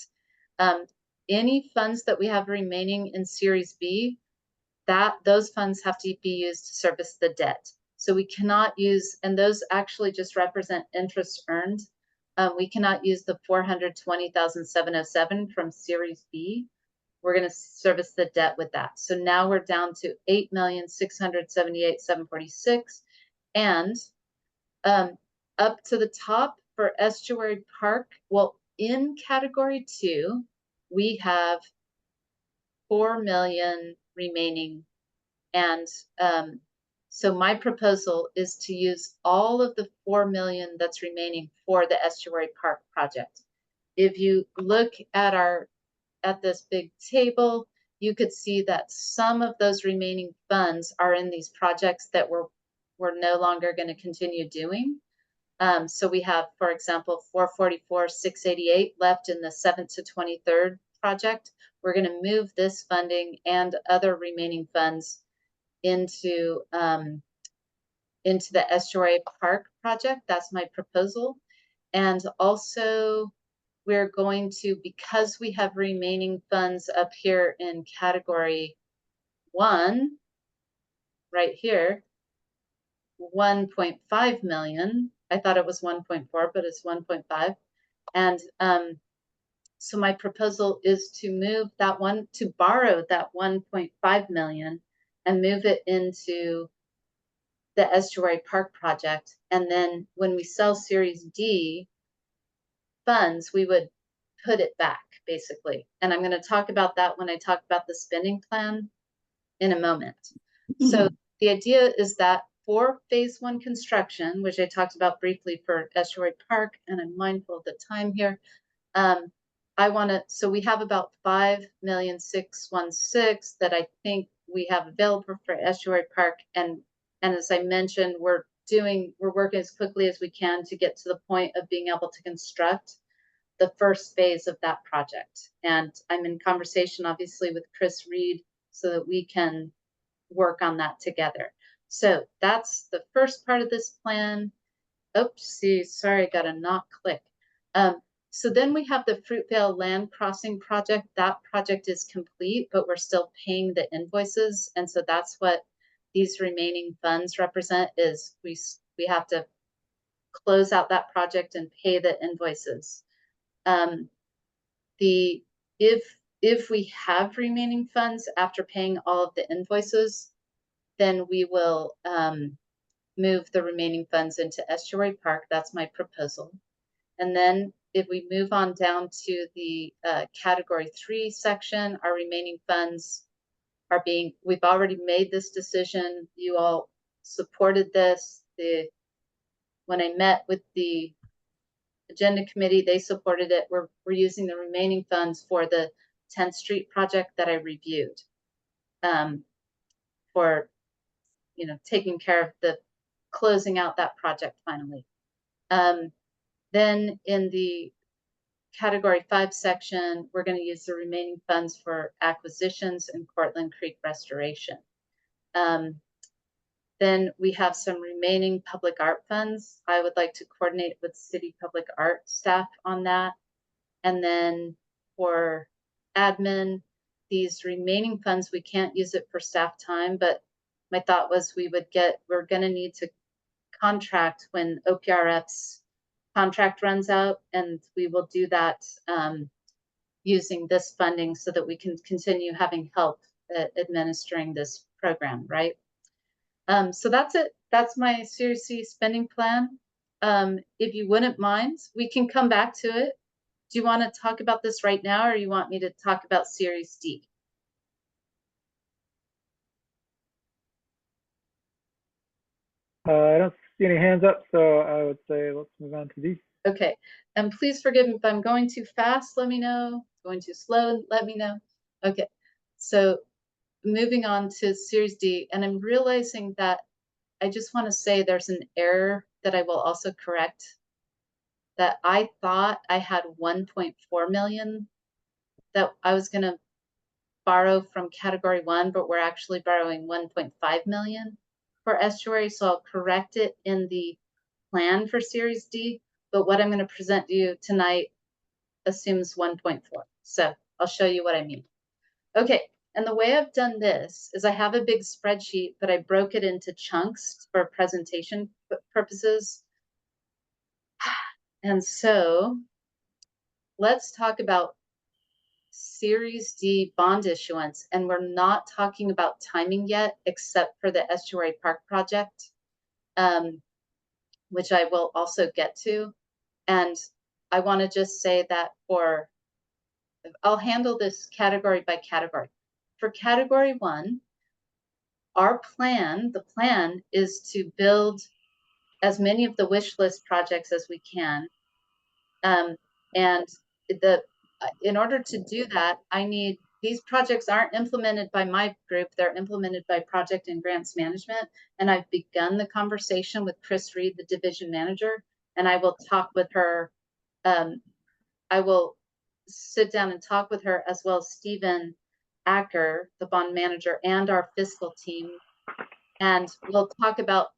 Any funds that we have remaining in Series B, those funds have to be used to service the debt. So we cannot use, and those actually just represent interest earned. We cannot use the 420,707 from Series B. We're going to service the debt with that. So now we're down to 8,678,746. And up to the top for Estuary Park, well, in category 2, we have 4 million remaining. And so my proposal is to use all of the 4 million that's remaining for the Estuary Park project. If you look at this big table, you could see that some of those remaining funds are in these projects that we're no longer going to continue doing. So we have, for example, 444,688 left in the 7th to 23rd project. We're going to move this funding and other remaining funds into the Estuary Park project. That's my proposal. And also we're going to, because we have remaining funds up here in category 1, right here, 1.5 million. I thought it was 1.4, but it's 1.5. And so my proposal is to move that one, to borrow that 1.5 million and move it into the Estuary Park project. And then when we sell Series D funds, we would put it back, basically. And I'm going to talk about that when I talk about the spending plan in a moment. So the idea is that for phase 1 construction, which I talked about briefly for Estuary Park, and I'm mindful of the time here, so we have about 5,616,000 that I think we have available for Estuary Park. And as I mentioned, we're working as quickly as we can to get to the point of being able to construct the first phase of that project. And I'm in conversation, obviously, with Chris Reed so that we can work on that together. So that's the first part of this plan. Oopsie, sorry, I got a not click. So then we have the Fruitvale Land Crossing project. That project is complete, but we're still paying the invoices. And so that's what these remaining funds represent, is we have to close out that project and pay the invoices. If we have remaining funds after paying all of the invoices, then we will move the remaining funds into Estuary Park. That's my proposal. And then if we move on down to the category 3 section, our remaining funds are we've already made this decision. You all supported this. When I met with the agenda committee, they supported it. We're using the remaining funds for the 10th Street project that I reviewed, for taking care of the closing out that project finally. Then in the category 5 section, we're going to use the remaining funds for acquisitions and Cortlandt Creek restoration. Then we have some remaining public art funds. I would like to coordinate with city public art staff on that. And then for admin, these remaining funds, we can't use it for staff time, but my thought was we're going to need to contract when OPRF's contract runs out, and we will do that using this funding so that we can continue having help administering this program, right? So that's it. That's my Series C spending plan. If you wouldn't mind, we can come back to it. Do you want to talk about this right now, or you want me to talk about Series D? I don't see any hands up, so I would say let's move on to D. Okay, and please forgive me if I'm going too fast, let me know. Going too slow, let me know. Okay, so moving on to Series D, and I'm realizing that I just want to say there's an error that I will also correct, that I thought I had 1.4 million that I was going to borrow from category 1, but we're actually borrowing 1.5 million for Estuary. So I'll correct it in the plan for Series D, but what I'm going to present to you tonight assumes 1.4. So I'll show you what I mean. Okay, and the way I've done this is I have a big spreadsheet, but I broke it into chunks for presentation purposes. And so let's talk about Series D bond issuance, and we're not talking about timing yet, except for the Estuary Park project. which I will also get to. And I want to just say that I'll handle this category by category. For category 1, the plan is to build as many of the wish list projects as we can. And in order to do that, these projects aren't implemented by my group, they're implemented by project and grants management. And I've begun the conversation with Chris Reed, the division manager, and I will talk with her. I will sit down and talk with her, as well as Stephen Acker, the bond manager, and our fiscal team. And we'll talk about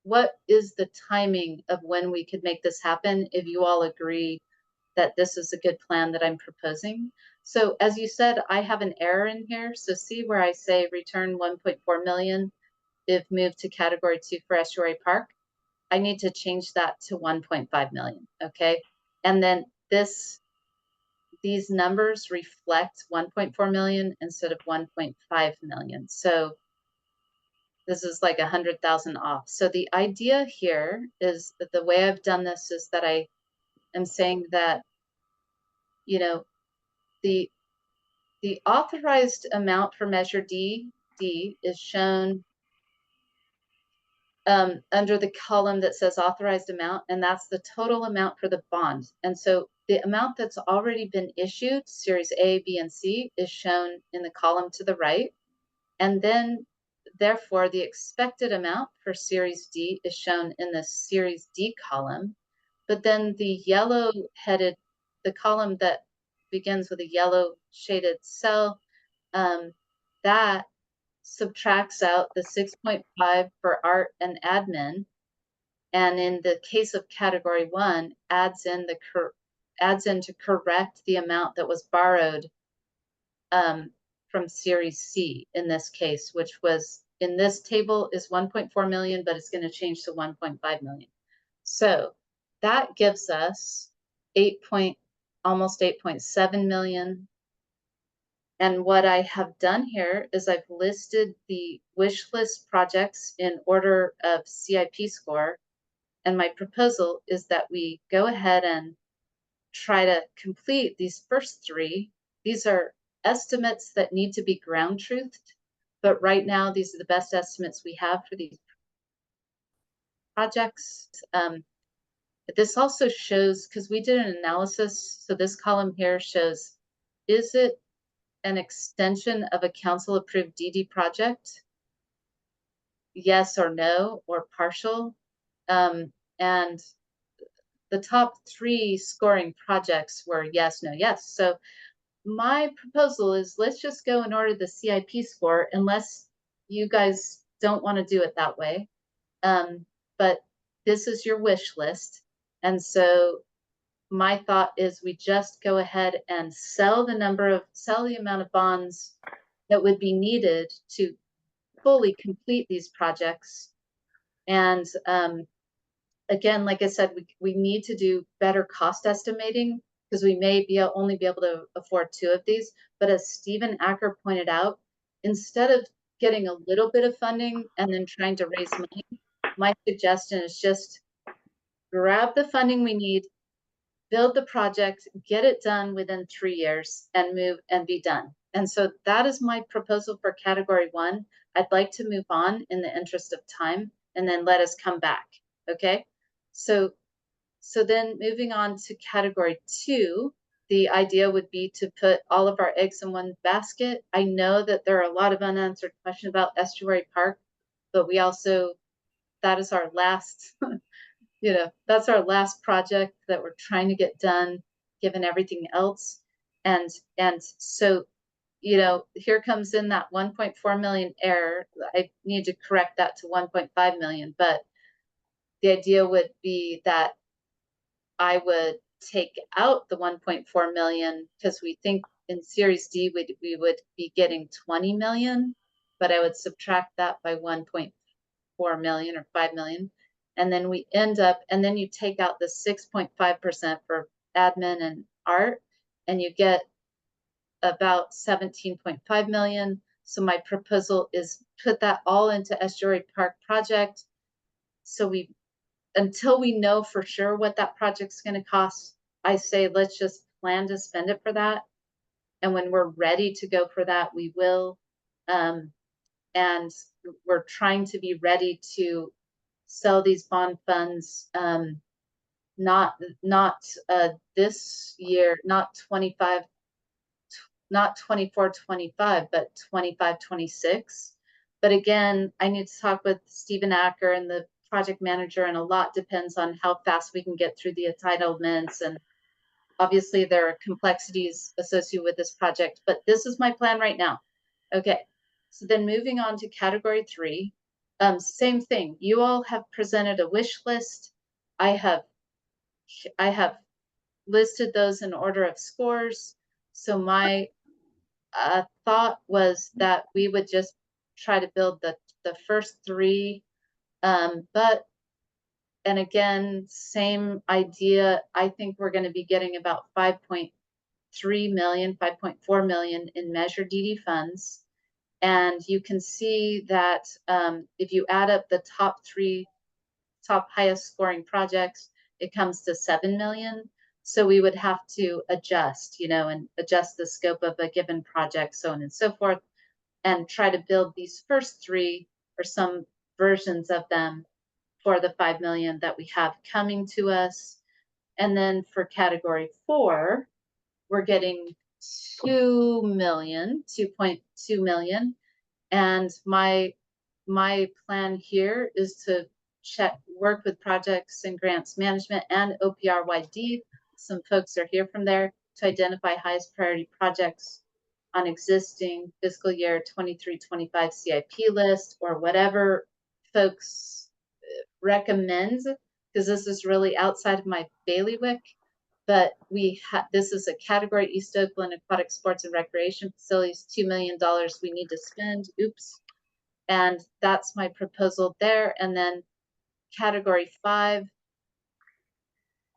what is the timing of when we could make this happen, if you all agree that this is a good plan that I'm proposing. So as you said, I have an error in here. So see where I say return 1.4 million if moved to category 2 for Estuary Park. I need to change that to 1.5 million, okay? And then these numbers reflect 1.4 million instead of 1.5 million. So this is like 100,000 off. So the idea here is that the way I've done this is that I am saying that, you know, the authorized amount for Measure D is shown under the column that says authorized amount, and that's the total amount for the bond. And so the amount that's already been issued, Series A, B, and C, is shown in the column to the right. And then, therefore, the expected amount for Series D is shown in the Series D column. But then the yellow-headed, the column that begins with a yellow shaded cell, that subtracts out the 6.5 for art and admin, and in the case of category 1, adds in to correct the amount that was borrowed from Series C in this case, which was in this table is 1.4 million, but it's going to change to 1.5 million. So that gives us almost 8.7 million. And what I have done here is I've listed the wish list projects in order of CIP score. And my proposal is that we go ahead and try to complete these first 3. These are estimates that need to be ground truthed, but right now these are the best estimates we have for these projects. This also shows, because we did an analysis, so this column here shows, is it an extension of a council approved DD project? Yes or no, or partial. And the top 3 scoring projects were yes, no, yes. So my proposal is let's just go and order the CIP score, unless you guys don't want to do it that way. But this is your wish list. And so my thought is we just go ahead and sell the amount of bonds that would be needed to fully complete these projects. And again, like I said, we need to do better cost estimating, because we may only be able to afford 2 of these. But as Stephen Acker pointed out, instead of getting a little bit of funding and then trying to raise money, my suggestion is just grab the funding we need, build the project, get it done within 3 years, and move and be done. And so that is my proposal for category 1. I'd like to move on in the interest of time, and then let us come back. Okay. So then moving on to category 2, the idea would be to put all of our eggs in one basket. I know that there are a lot of unanswered questions about Estuary Park, but we also, that is our last, that's our last project that we're trying to get done, given everything else. And so, here comes in that 1.4 million error. I need to correct that to 1.5 million, but the idea would be that I would take out the 1.4 million, because we think in Series D we would be getting 20 million, but I would subtract that by 1.4 million or 5 million. And then we end up, and then you take out the 6.5% for admin and art, and you get about 17.5 million. So my proposal is put that all into Estuary Park project, So until we know for sure what that project's going to cost, I say let's just plan to spend it for that. And when we're ready to go for that, we will. And we're trying to be ready to sell these bond funds, not this year, not 25, not 24, 25, but 25, 26. But again, I need to talk with Stephen Acker and the project manager, and a lot depends on how fast we can get through the entitlements. And obviously there are complexities associated with this project, but this is my plan right now. Okay, so then moving on to category 3, same thing. You all have presented a wish list. I have listed those in order of scores. So my thought was that we would just try to build the first 3, but and again, same idea. I think we're going to be getting about 5.3 million, 5.4 million in Measure DD funds. And you can see that if you add up the top highest scoring projects, it comes to 7 million. So we would have to adjust, and adjust the scope of a given project, so on and so forth, and try to build these first 3 or some versions of them for the 5 million that we have coming to us. And then for category 4, we're getting 2 million, 2.2 million. And my plan here is to work with projects and grants management and OPRYD. Some folks are here from there to identify highest priority projects on existing fiscal year 23-25 CIP list, or whatever folks recommend, because this is really outside of my bailiwick. But this is a category East Oakland aquatic sports and recreation facilities, $2 million we need to spend. Oops. And that's my proposal there. And then category 5,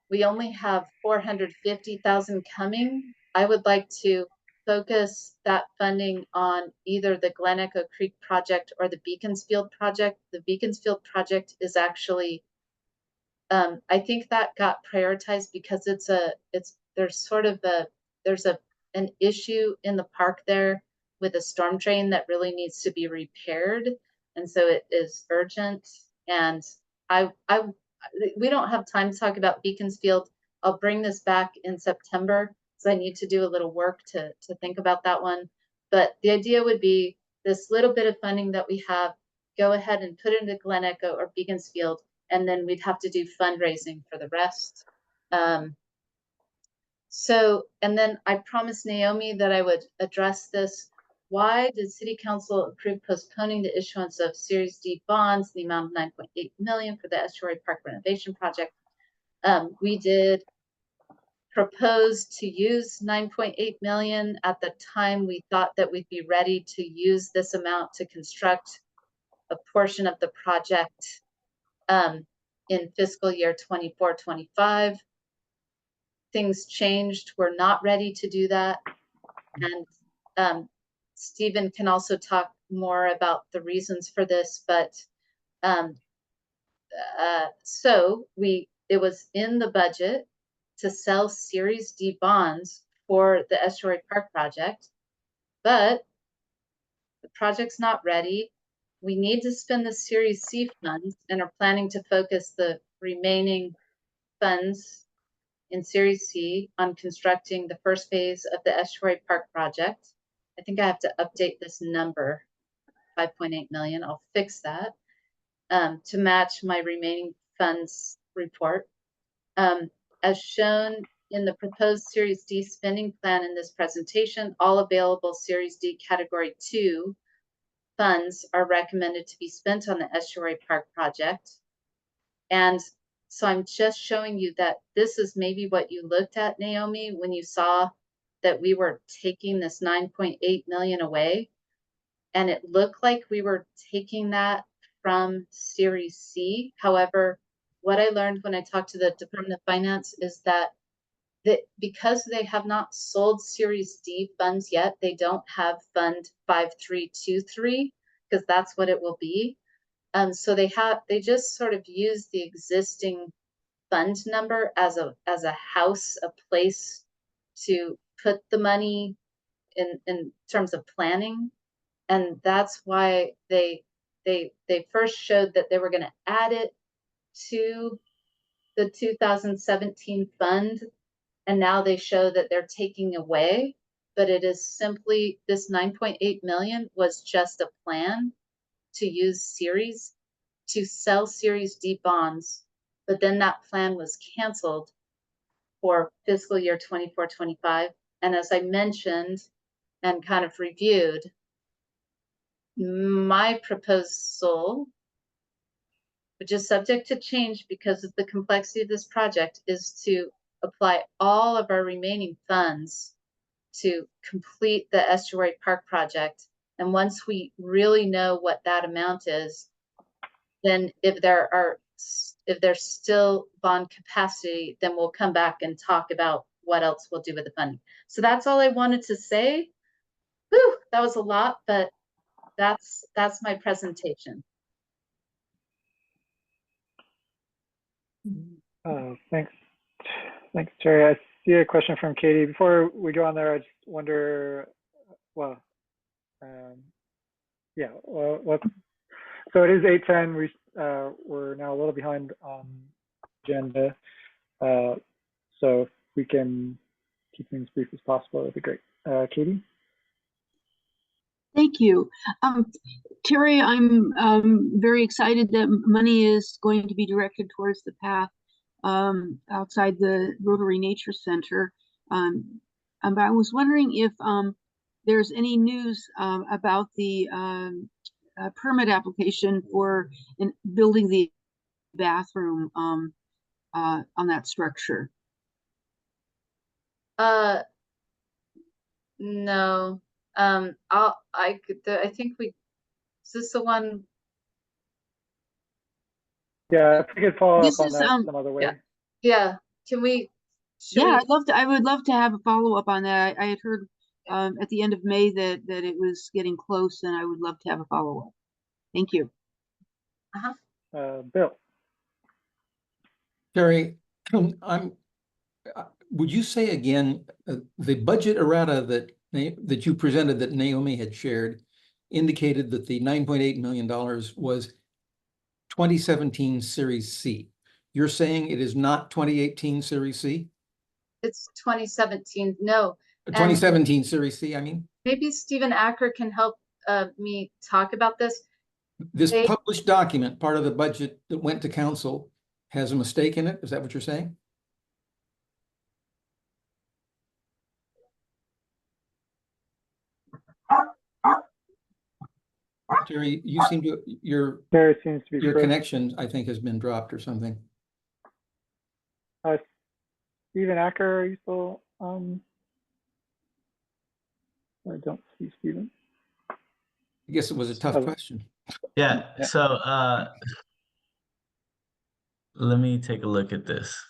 we only have 450,000 coming. I would like to focus that funding on either the Glen Echo Creek project or the Beaconsfield project. The Beaconsfield project is actually, I think that got prioritized because there's an issue in the park there with a storm drain that really needs to be repaired. And so it is urgent. And we don't have time to talk about Beaconsfield. I'll bring this back in September, because I need to do a little work to think about that one. But the idea would be this little bit of funding that we have, go ahead and put it into Glen Echo or Beaconsfield, and then we'd have to do fundraising for the rest. And then I promised Naomi that I would address this. Why did City Council approve postponing the issuance of Series D bonds in the amount of 9.8 million for the Estuary Park renovation project? We did propose to use 9.8 million. At the time, we thought that we'd be ready to use this amount to construct a portion of the project in fiscal year 24-25. Things changed. We're not ready to do that. And Stephen can also talk more about the reasons for this, but so it was in the budget to sell Series D bonds for the Estuary Park project, but the project's not ready. We need to spend the Series C funds and are planning to focus the remaining funds in Series C on constructing the first phase of the Estuary Park project. I think I have to update this number, 5.8 million. I'll fix that to match my remaining funds report. As shown in the proposed Series D spending plan in this presentation, all available Series D Category 2 funds are recommended to be spent on the Estuary Park project. And so I'm just showing you that this is maybe what you looked at, Naomi, when you saw that we were taking this 9.8 million away. And it looked like we were taking that from Series C. However, what I learned when I talked to the Department of Finance is that because they have not sold Series D funds yet, they don't have Fund 5323, because that's what it will be. So they just sort of use the existing fund number as a house, a place to put the money in terms of planning. And that's why they first showed that they were going to add it to the 2017 fund. And now they show that they're taking away, but it is simply, this 9.8 million was just a plan to use to sell Series D bonds. But then that plan was canceled for fiscal year 24-25. And as I mentioned and kind of reviewed, my proposal, which is subject to change because of the complexity of this project, is to apply all of our remaining funds to complete the Estuary Park project. And once we really know what that amount is, then if there's still bond capacity, then we'll come back and talk about what else we'll do with the funding. So that's all I wanted to say. Whew, that was a lot, but that's my presentation. Thanks, Terry. I see a question from Katie. Before we go on there, I just wonder, well, yeah, well, so it is 8:10. We're now a little behind on agenda. So if we can keep things brief as possible, that'd be great. Katie? Thank you. Terry, I'm very excited that money is going to be directed towards the path outside the Rotary Nature Center. But I was wondering if there's any news about the permit application for building the bathroom on that structure. No. I think is this the one? Yeah, if we could follow up on that some other way. Yeah. Can we? Yeah, I would love to have a follow up on that. I had heard at the end of May that it was getting close, and I would love to have a follow up. Thank you. Bill. Terry, would you say again the budget errata that you presented that Naomi had shared indicated that the $9.8 million was 2017 Series C. You're saying it is not 2018 Series C? It's 2017. No. 2017 Series C, I mean? Maybe Stephen Acker can help me talk about this. This published document, part of the budget that went to council, has a mistake in it? Is that what you're saying? Terry, you seem to your connection, I think, has been dropped or something. Stephen Acker, are you still on? I don't see Stephen. I guess it was a tough question. Yeah. So let me take a look at this.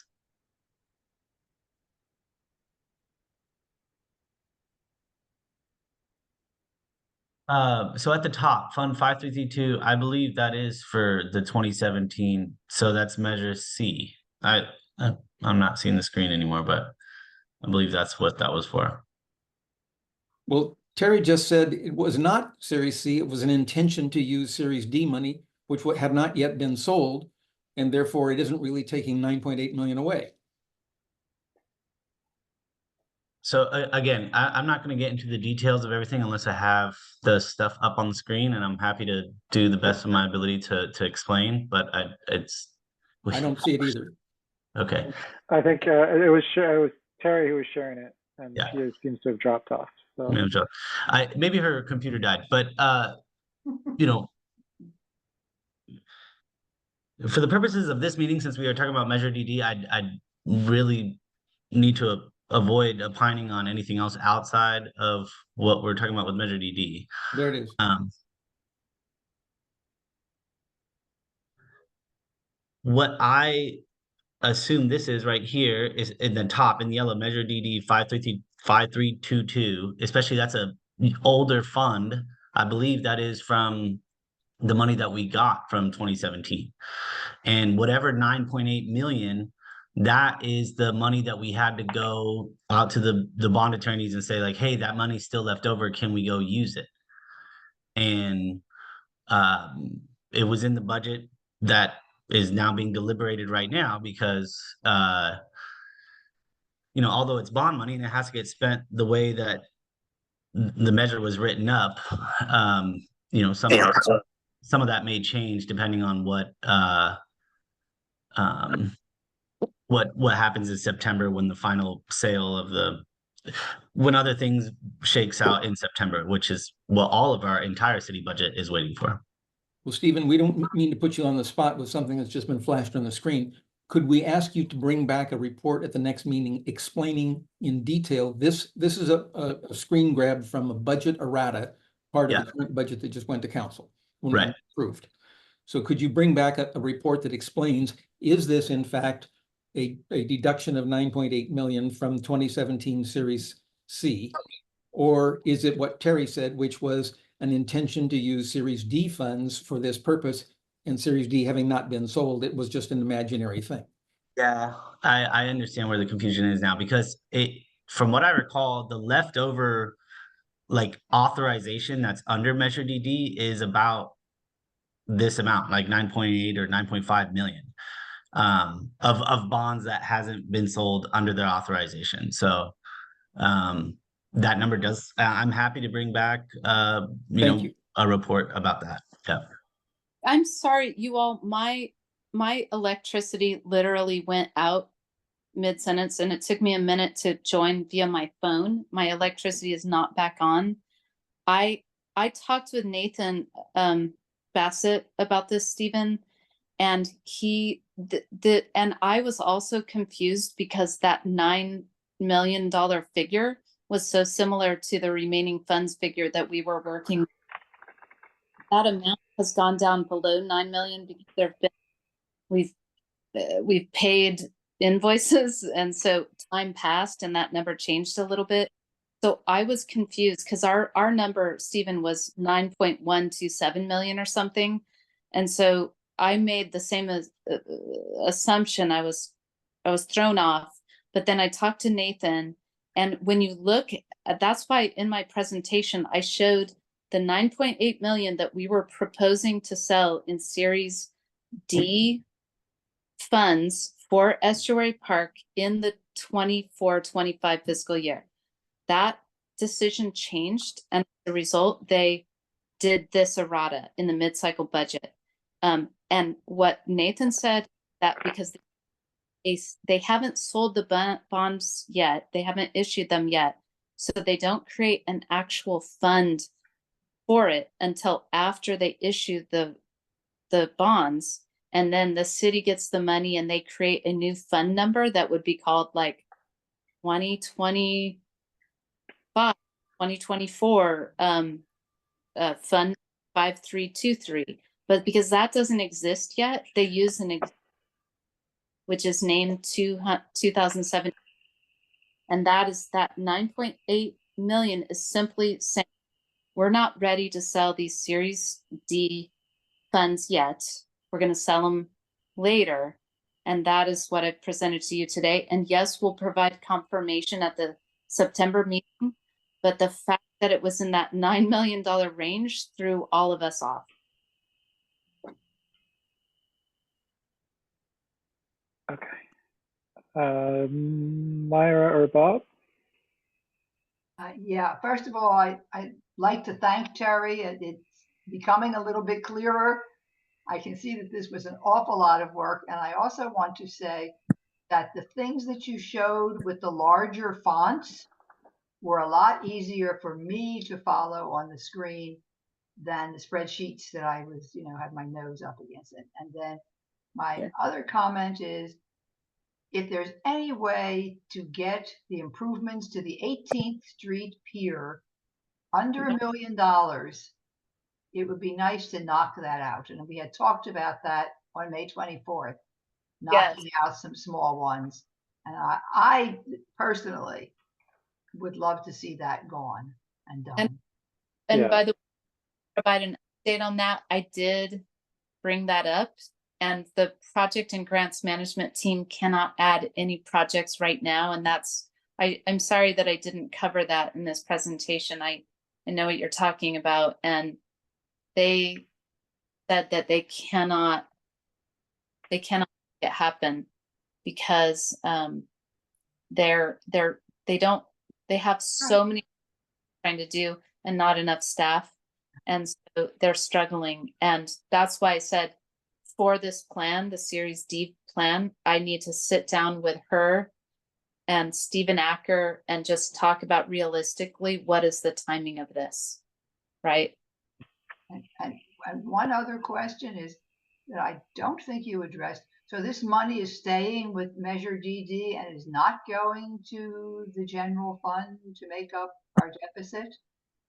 So at the top, Fund 5332, I believe that is for the 2017. So that's Measure C. I'm not seeing the screen anymore, but I believe that's what that was for. Well, Terry just said it was not Series C. It was an intention to use Series D money, which had not yet been sold, and therefore it isn't really taking 9.8 million away. So again, I'm not going to get into the details of everything unless I have the stuff up on the screen, and I'm happy to do the best of my ability to explain. But I don't see it either. Okay. I think it was Terry who was sharing it, and she seems to have dropped off. So maybe her computer died, but you know, for the purposes of this meeting, since we are talking about Measure DD, I really need to avoid opining on anything else outside of what we're talking about with Measure DD. There it is. What I assume this is right here is in the top in yellow, Measure DD 5322, especially that's a older fund. I believe that is from the money that we got from 2017. And whatever 9.8 million, that is the money that we had to go out to the bond attorneys and say like, hey, that money's still left over. Can we go use it? And it was in the budget that is now being deliberated right now because, you know, although it's bond money and it has to get spent the way that the measure was written up, you know, some of that may change depending on what happens in September when the final sale of when other things shakes out in September, which is what all of our entire city budget is waiting for. Well, Stephen, we don't mean to put you on the spot with something that's just been flashed on the screen. Could we ask you to bring back a report at the next meeting explaining in detail, this is a screen grab from a budget errata, part of the current budget that just went to council when approved. So could you bring back a report that explains, is this in fact a deduction of 9.8 million from 2017 Series C? Or is it what Terry said, which was an intention to use Series D funds for this purpose, and Series D having not been sold, it was just an imaginary thing? Yeah, I understand where the confusion is now, because from what I recall, the leftover like authorization that's under Measure DD is about this amount, like 9.8 or 9.5 million of bonds that hasn't been sold under their authorization. So that number does, I'm happy to bring back, you. A report about that. Yeah. I'm sorry, you all, my electricity literally went out mid-sentence and it took me a minute to join via my phone. My electricity is not back on. I talked with Nathan Bassett about this, Stephen, and and I was also confused because that $9 million figure was so similar to the remaining funds figure that we were working with. That amount has gone down below 9 million because we've paid invoices, and so time passed and that number changed a little bit. So I was confused because our number, Stephen, was 9.127 million or something, and so I made the same assumption. I was thrown off, but then I talked to Nathan, and when you look at, that's why in my presentation I showed the 9.8 million that we were proposing to sell in Series D funds for Estuary Park in the 24-25 fiscal year. That decision changed, and as a result, they did this errata in the mid-cycle budget. And what Nathan said, that because they haven't sold the bonds yet, they haven't issued them yet, so they don't create an actual fund for it until after they issue the bonds, and then the city gets the money and they create a new fund number that would be called like 2025, 2024 fund 5323. But because that doesn't exist yet, they use which is named 2007, and that is that 9.8 million is simply saying we're not ready to sell these Series D funds yet. We're going to sell them later. And that is what I've presented to you today. And yes, we'll provide confirmation at the September meeting, but the fact that it was in that $9 million range threw all of us off. Okay. Myra or Bob? Yeah, first of all, I'd like to thank Terry. It's becoming a little bit clearer. I can see that this was an awful lot of work. And I also want to say that the things that you showed with the larger fonts were a lot easier for me to follow on the screen than the spreadsheets that I was, had my nose up against it. And then my other comment is, if there's any way to get the improvements to the 18th Street Pier under $1 million, it would be nice to knock that out. And we had talked about that on May 24th, knocking out some small ones. And I personally would love to see that gone and done. And by the way, provide an update on that. I did bring that up, and the project and grants management team cannot add any projects right now. And I'm sorry that I didn't cover that in this presentation. I know what you're talking about. And they said that they cannot make it happen because they have so many trying to do and not enough staff. And so they're struggling. And that's why I said for this plan, the Series D plan, I need to sit down with her and Stephen Acker and just talk about realistically, what is the timing of this, right? And one other question is that I don't think you addressed. So this money is staying with Measure DD and is not going to the general fund to make up our deficit?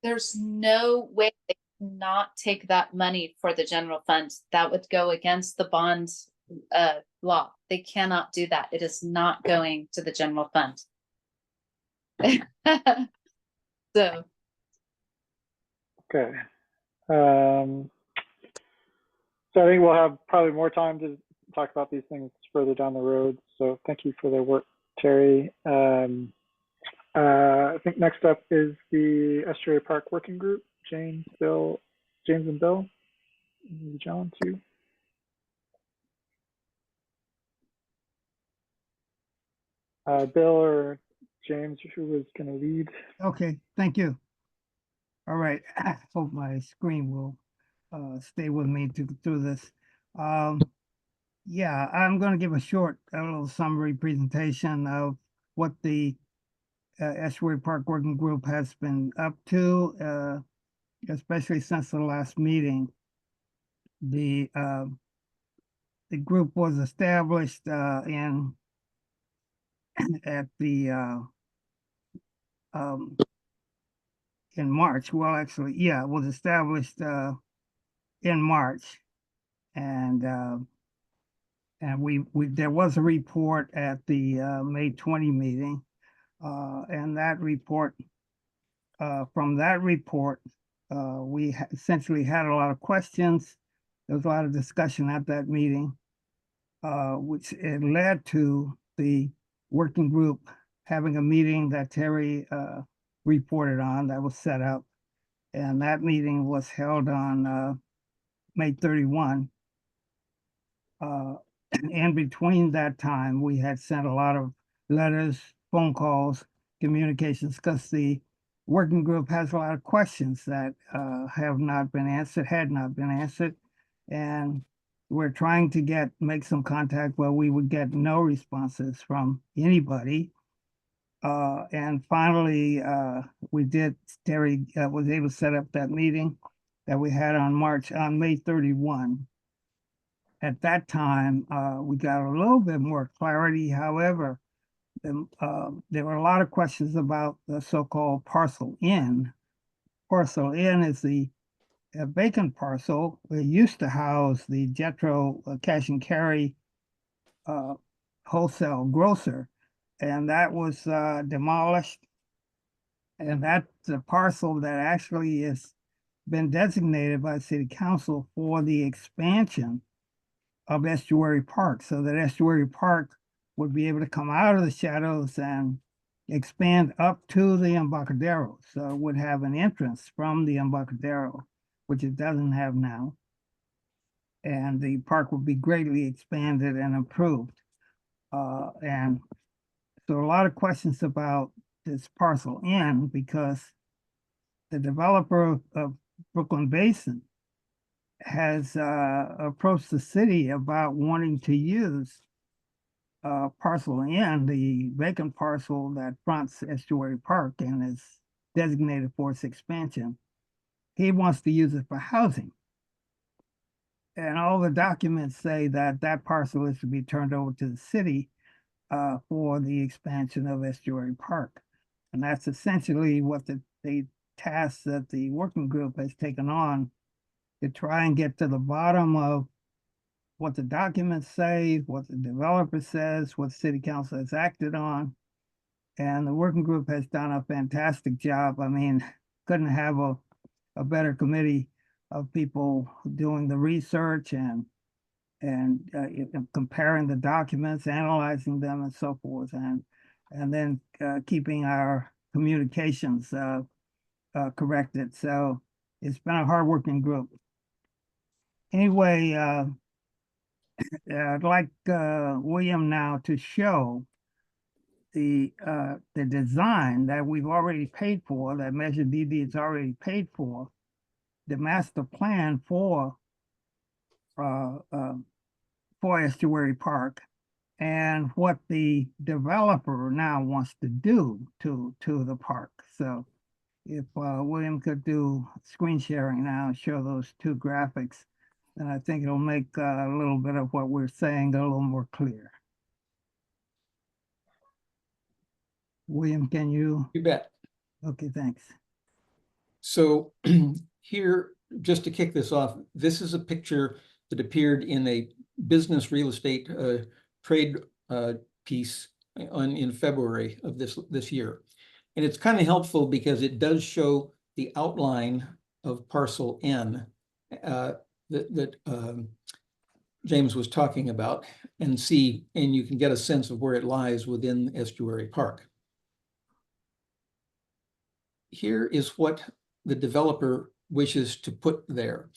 There's no way they cannot take that money for the general fund. That would go against the bond law. They cannot do that. It is not going to the general fund. So. Okay. So I think we'll have probably more time to talk about these things further down the road. So thank you for the work, Terry. I think next up is the Estuary Park Working Group. James and Bill. John too. Bill or James, who was going to lead? Okay, thank you. All right, I hope my screen will stay with me through this. Yeah, I'm going to give a little summary presentation of what the Estuary Park Working Group has been up to, especially since the last meeting. The group was established in March. Well, actually, yeah, it was established in March, and there was a report at the May 20 meeting, and that report, from that report, we essentially had a lot of questions. There was a lot of discussion at that meeting, which it led to the working group having a meeting that Terry reported on that was set up. And that meeting was held on May 31. In between that time, we had sent a lot of letters, phone calls, communications, because the working group has a lot of questions that had not been answered. And we're trying to make some contact where we would get no responses from anybody. And finally, Terry was able to set up that meeting that we had on May 31. At that time, we got a little bit more clarity. However, there were a lot of questions about the so-called parcel N. Parcel N is the vacant parcel. It used to house the Jetro cash and carry wholesale grocer, and that was demolished. And that's the parcel that actually has been designated by City Council for the expansion of Estuary Park, so that Estuary Park would be able to come out of the shadows and expand up to the Embarcadero. So it would have an entrance from the Embarcadero, which it doesn't have now. And the park would be greatly expanded and improved. And so a lot of questions about this parcel N, because the developer of Brooklyn Basin has approached the city about wanting to use parcel N, the vacant parcel that fronts Estuary Park and is designated for its expansion. He wants to use it for housing. And all the documents say that that parcel is to be turned over to the city for the expansion of Estuary Park. And that's essentially what the task that the working group has taken on, to try and get to the bottom of what the documents say, what the developer says, what City Council has acted on. And the working group has done a fantastic job. I mean, couldn't have a better committee of people doing the research and comparing the documents, analyzing them, and so forth, and then keeping our communications corrected. So it's been a hardworking group. Anyway, I'd like William now to show the design that we've already paid for, that Measure DD is already paid for, the master plan for Estuary Park, and what the developer now wants to do to the park. So if William could do screen sharing now and show those two graphics, then I think it'll make a little bit of what we're saying a little more clear. William, can you? You bet. Okay, thanks. So here, just to kick this off, this is a picture that appeared in a business real estate trade piece in February of this year. And it's kind of helpful because it does show the outline of parcel N that James was talking about, and you can get a sense of where it lies within Estuary Park. Here is what the developer wishes to put there.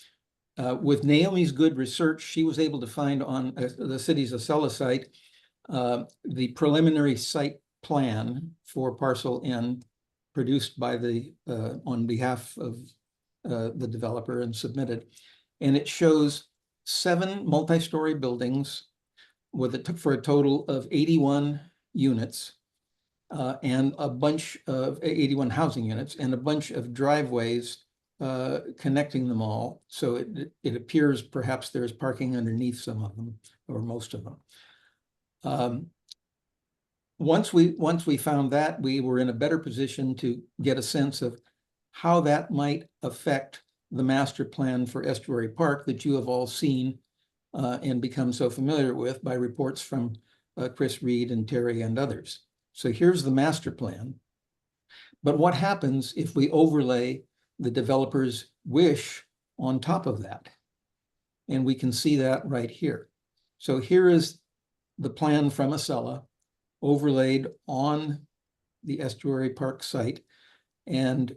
With Naomi's good research, she was able to find on the city's Acela site the preliminary site plan for parcel N produced by on behalf of the developer and submitted. And it shows 7 multi-story buildings for a total of 81 units and a bunch of 81 housing units and a bunch of driveways connecting them all. So it appears perhaps there's parking underneath some of them or most of them. Once we found that, we were in a better position to get a sense of how that might affect the master plan for Estuary Park that you have all seen and become so familiar with by reports from Chris Reed and Terry and others. So here's the master plan. But what happens if we overlay the developer's wish on top of that? And we can see that right here. So here is the plan from Acela overlaid on the Estuary Park site. And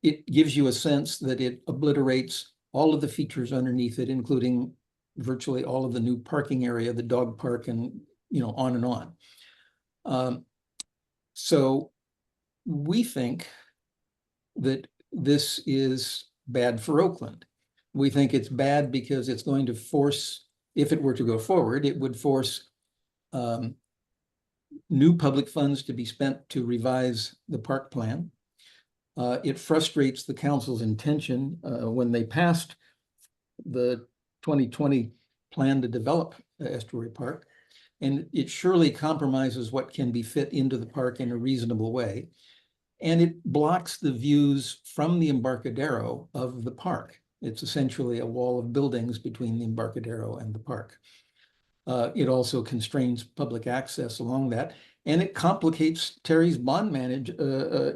it gives you a sense that it obliterates all of the features underneath it, including virtually all of the new parking area, the dog park, and on and on. So we think that this is bad for Oakland. We think it's bad because it's going to force, if it were to go forward, it would force new public funds to be spent to revise the park plan. It frustrates the council's intention when they passed the 2020 plan to develop Estuary Park. And it surely compromises what can be fit into the park in a reasonable way. And it blocks the views from the Embarcadero of the park. It's essentially a wall of buildings between the Embarcadero and the park. It also constrains public access along that. And it complicates Terry's bond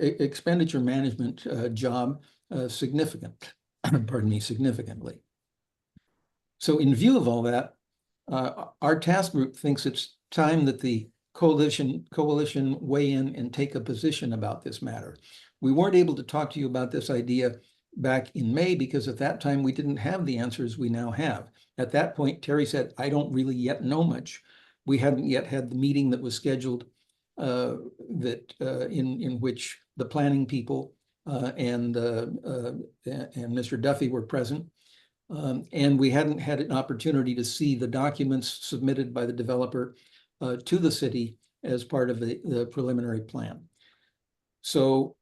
expenditure management job significantly. So in view of all that, our task group thinks it's time that the coalition weigh in and take a position about this matter. We weren't able to talk to you about this idea back in May because at that time we didn't have the answers we now have. At that point, Terry said, I don't really yet know much. We hadn't yet had the meeting that was scheduled in which the planning people and Mr. Duffy were present. And we hadn't had an opportunity to see the documents submitted by the developer to the city as part of the preliminary plan. So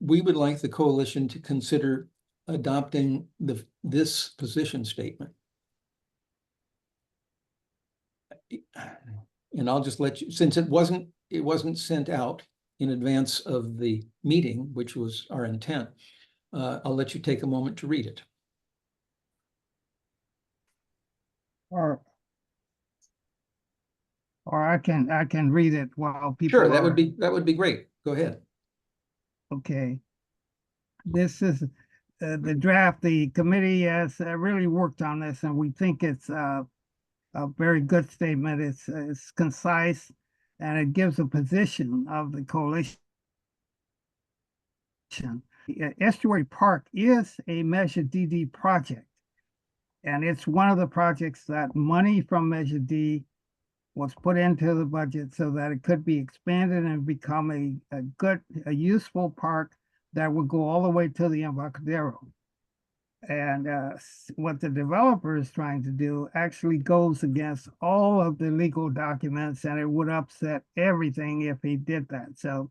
we would like the coalition to consider adopting this position statement. And I'll just let you, since it wasn't sent out in advance of the meeting, which was our intent, I'll let you take a moment to read it. Or I can read it while people. Sure, that would be great. Go ahead. Okay. This is the draft, the committee has really worked on this, and we think it's a very good statement. It's concise, and it gives a position of the coalition. Estuary Park is a Measure DD project, and it's one of the projects that money from Measure D was put into the budget so that it could be expanded and become a useful park that would go all the way to the Embarcadero. And what the developer is trying to do actually goes against all of the legal documents, and it would upset everything if he did that. So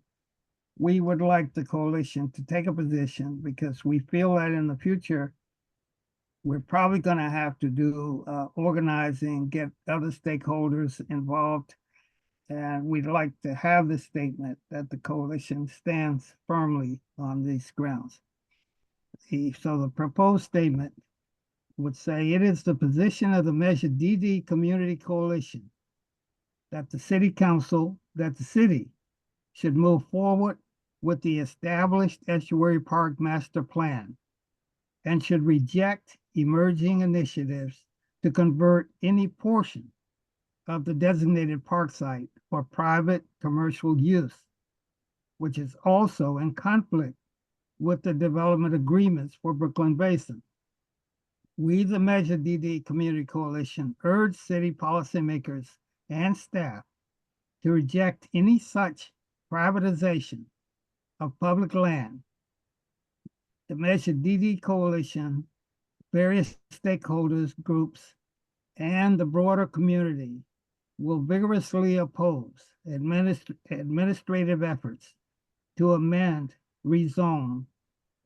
we would like the coalition to take a position, because we feel that in the future, we're probably going to have to do organizing, get other stakeholders involved. And we'd like to have the statement that the coalition stands firmly on these grounds. So the proposed statement would say, it is the position of the Measure DD Community Coalition that the city should move forward with the established Estuary Park Master Plan and should reject emerging initiatives to convert any portion of the designated park site for private commercial use, which is also in conflict with the development agreements for Brooklyn Basin. We, the Measure DD Community Coalition, urge city policymakers and staff to reject any such privatization of public land. The Measure DD Coalition, various stakeholders, groups, and the broader community will vigorously oppose administrative efforts to amend, rezone,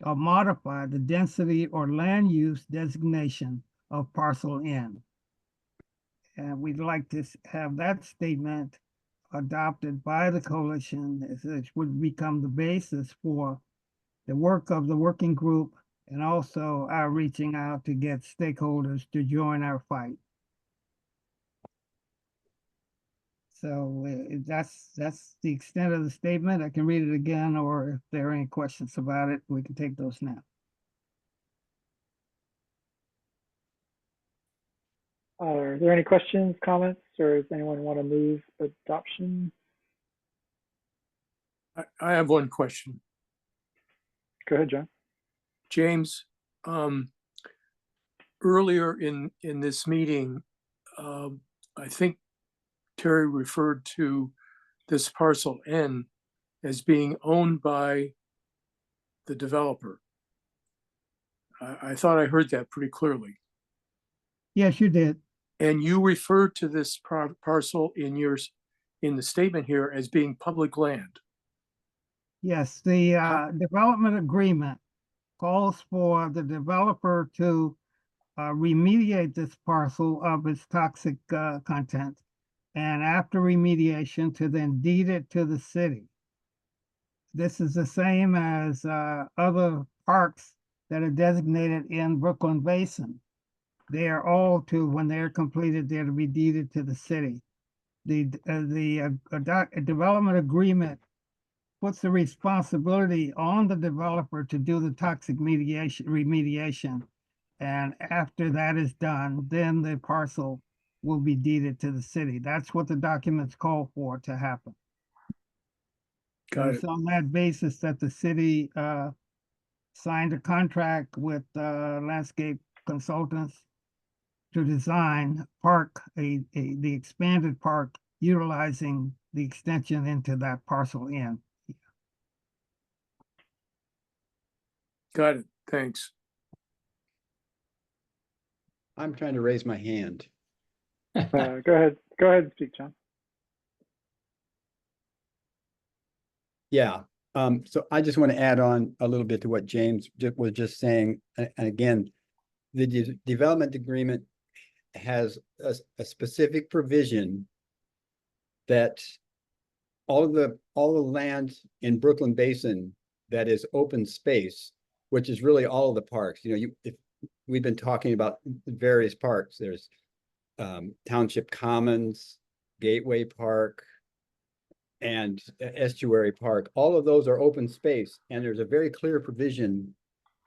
or modify the density or land use designation of Parcel N. And we'd like to have that statement adopted by the coalition, which would become the basis for the work of the working group, and also our reaching out to get stakeholders to join our fight. So that's the extent of the statement. I can read it again, or if there are any questions about it, we can take those now. Are there any questions, comments, or does anyone want to move adoption? I have one question. Go ahead, John. James, earlier in this meeting, I think Terry referred to this parcel N as being owned by the developer. I thought I heard that pretty clearly. Yes, you did. And you referred to this parcel in the statement here as being public land. Yes, the development agreement calls for the developer to remediate this parcel of its toxic content, and after remediation to then deed it to the city. This is the same as other parks that are designated in Brooklyn Basin. They are all when they're completed, they're to be deeded to the city. The development agreement puts the responsibility on the developer to do the toxic remediation. And after that is done, then the parcel will be deeded to the city. That's what the documents call for to happen. It's on that basis that the city signed a contract with landscape consultants to design the expanded park utilizing the extension into that parcel N. Got it. Thanks. I'm trying to raise my hand. Go ahead and speak, John. Yeah. So I just want to add on a little bit to what James was just saying. And again, the development agreement has a specific provision that all the land in Brooklyn Basin that is open space, which is really all of the parks. If we've been talking about various parks, there's Township Commons, Gateway Park, and Estuary Park. All of those are open space, and there's a very clear provision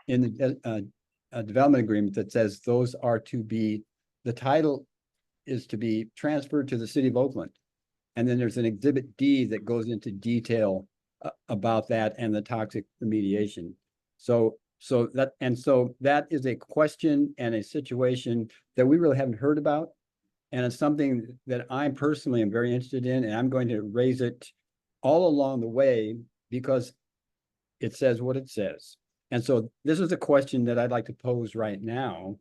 in the development agreement that says those are to be, the title is to be transferred to the city of Oakland. And then there's an exhibit D that goes into detail about that and the toxic remediation. So that is a question and a situation that we really haven't heard about. And it's something that I personally am very interested in, and I'm going to raise it all along the way because it says what it says. And so this is a question that I'd like to pose right now,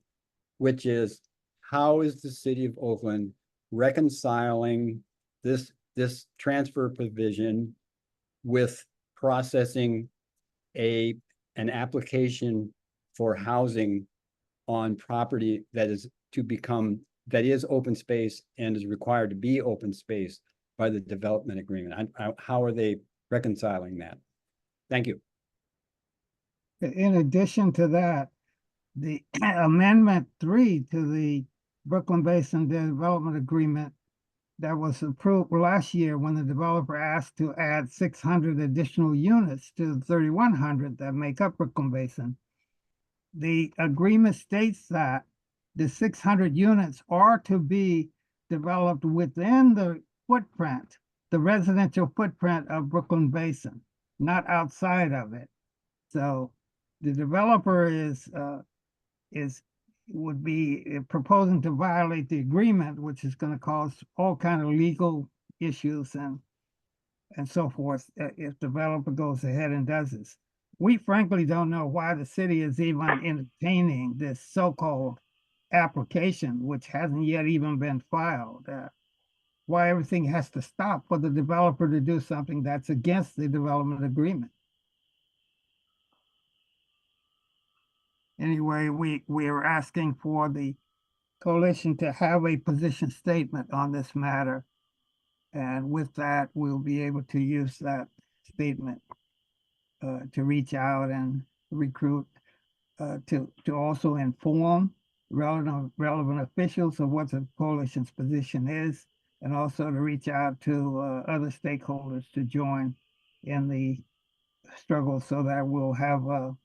which is, how is the city of Oakland reconciling this transfer provision with processing an application for housing on property that is open space and is required to be open space by the development agreement? How are they reconciling that? Thank you. In addition to that, the Amendment 3 to the Brooklyn Basin Development Agreement that was approved last year when the developer asked to add 600 additional units to the 3,100 that make up Brooklyn Basin. The agreement states that the 600 units are to be developed within the footprint, the residential footprint of Brooklyn Basin, not outside of it. So the developer would be proposing to violate the agreement, which is going to cause all kind of legal issues and so forth if developer goes ahead and does this. We frankly don't know why the city is even entertaining this so-called application, which hasn't yet even been filed. Why everything has to stop for the developer to do something that's against the development agreement. Anyway, we are asking for the coalition to have a position statement on this matter. And with that, we'll be able to use that statement to reach out and recruit, to also inform relevant officials of what the coalition's position is, and also to reach out to other stakeholders to join in the struggle so that we'll have a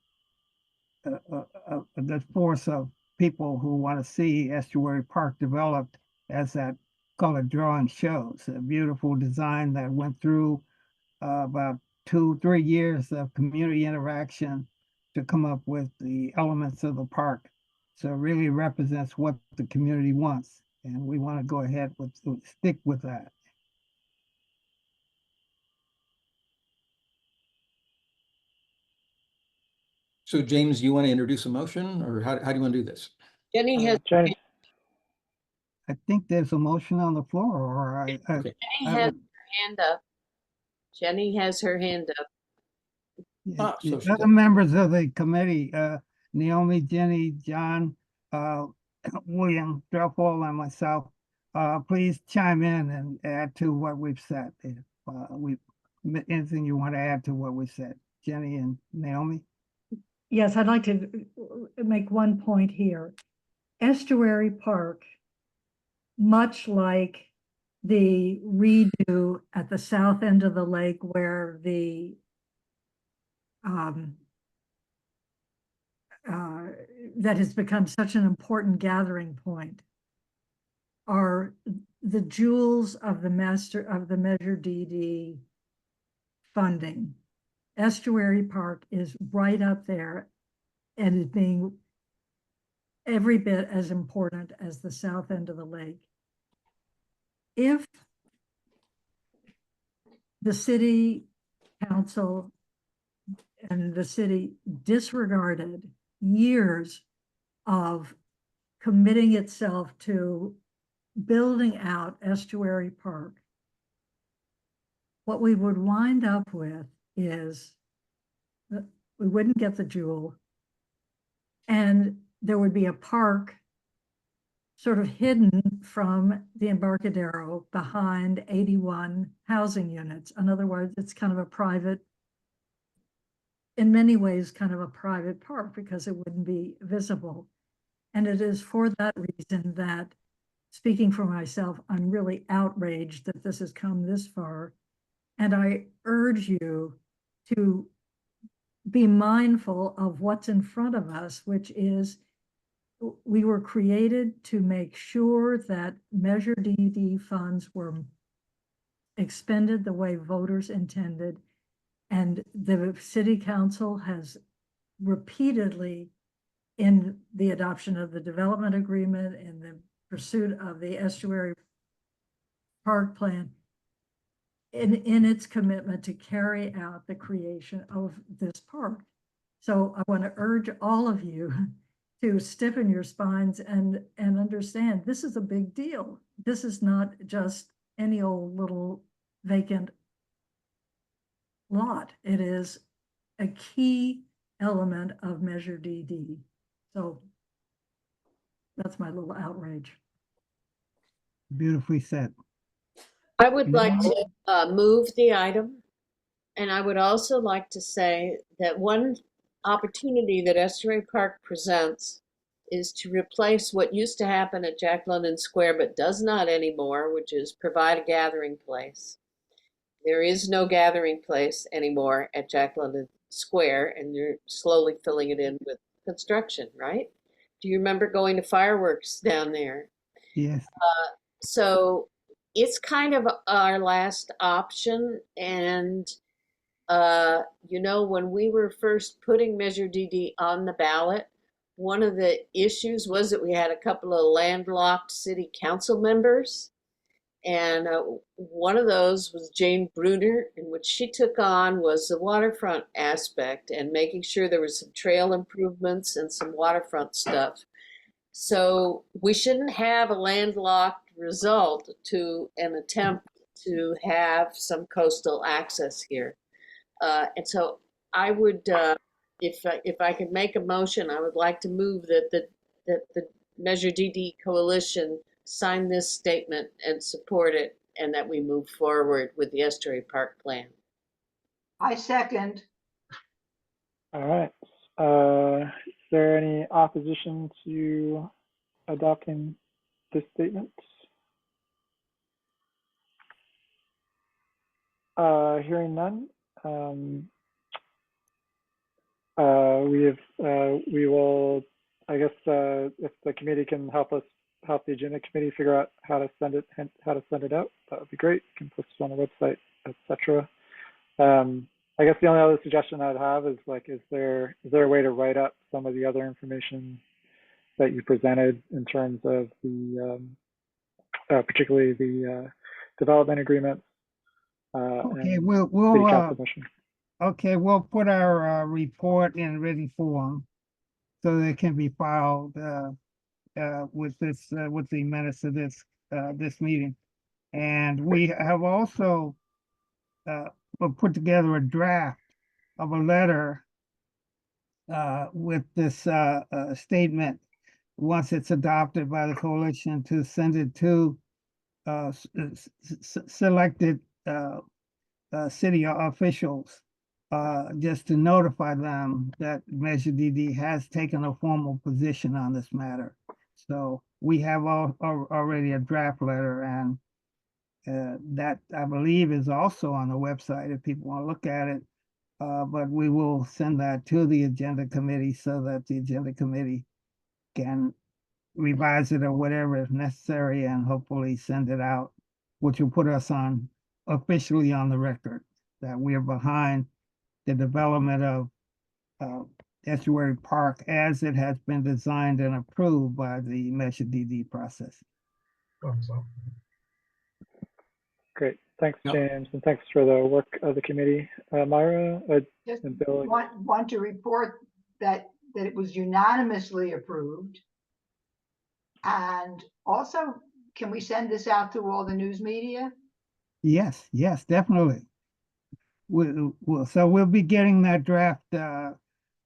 good force of people who want to see Estuary Park developed as that color drawing shows. A beautiful design that went through about 2-3 years of community interaction to come up with the elements of the park. So it really represents what the community wants. And we want to go ahead with stick with that. So James, do you want to introduce a motion, or how do you want to do this? Jenny has, Jenny, I think there's a motion on the floor, or Jenny has her hand up. Jenny has her hand up. So other members of the committee, Naomi, Jenny, John, William, Dreffel, and myself, please chime in and add to what we've said. If anything you want to add to what we said, Jenny and Naomi? Yes, I'd like to make one point here. Estuary Park, much like the redo at the south end of the lake where the that has become such an important gathering point, are the jewels of the Measure DD funding. Estuary Park is right up there and is being every bit as important as the south end of the lake. If the city council and the city disregarded years of committing itself to building out Estuary Park, what we would wind up with is that we wouldn't get the jewel, and there would be a park sort of hidden from the Embarcadero behind 81 housing units. In other words, it's kind of a private, in many ways, kind of a private park because it wouldn't be visible. And it is for that reason that, speaking for myself, I'm really outraged that this has come this far. And I urge you to be mindful of what's in front of us, which is we were created to make sure that Measure DD funds were expended the way voters intended. And the city council has repeatedly, in the adoption of the development agreement and the pursuit of the Estuary Park Plan, in its commitment to carry out the creation of this park. So I want to urge all of you to stiffen your spines and understand this is a big deal. This is not just any old little vacant lot. It is a key element of Measure DD. So that's my little outrage. Beautifully said. I would like to move the item. And I would also like to say that one opportunity that Estuary Park presents is to replace what used to happen at Jack London Square, but does not anymore, which is provide a gathering place. There is no gathering place anymore at Jack London Square, and you're slowly filling it in with construction, right? Do you remember going to fireworks down there? Yes. So it's kind of our last option. And, you know, when we were first putting Measure DD on the ballot, one of the issues was that we had a couple of landlocked city council members. And one of those was Jane Bruner, and what she took on was the waterfront aspect and making sure there was some trail improvements and some waterfront stuff. So we shouldn't have a landlocked result to an attempt to have some coastal access here. And so I would, if I could make a motion, I would like to move that the Measure DD Coalition sign this statement and support it, and that we move forward with the Estuary Park Plan. I second. All right. Is there any opposition to adopting this statement? Hearing none. We will, I guess, if the committee can help the agenda committee figure out how to send it out, that would be great. You can post it on the website, etc. I guess the only other suggestion I'd have is is there a way to write up some of the other information that you presented in terms of the particularly the development agreements? Okay, and we'll city council mission. okay, we'll put our report in written form so that it can be filed with the minutes of this meeting. And we have also put together a draft of a letter with this statement, once it's adopted by the coalition, to send it to selected city officials, just to notify them that Measure DD has taken a formal position on this matter. So we have already a draft letter, and that, I believe, is also on the website if people want to look at it. But we will send that to the agenda committee so that the agenda committee can revise it or whatever is necessary, and hopefully send it out, which will put us on officially on the record that we are behind the development of Estuary Park as it has been designed and approved by the Measure DD process. Great. Thanks, James, and thanks for the work of the committee. Myra Just and Bill. want to report that it was unanimously approved. And also, can we send this out to all the news media? Yes, definitely. So we'll be getting that draft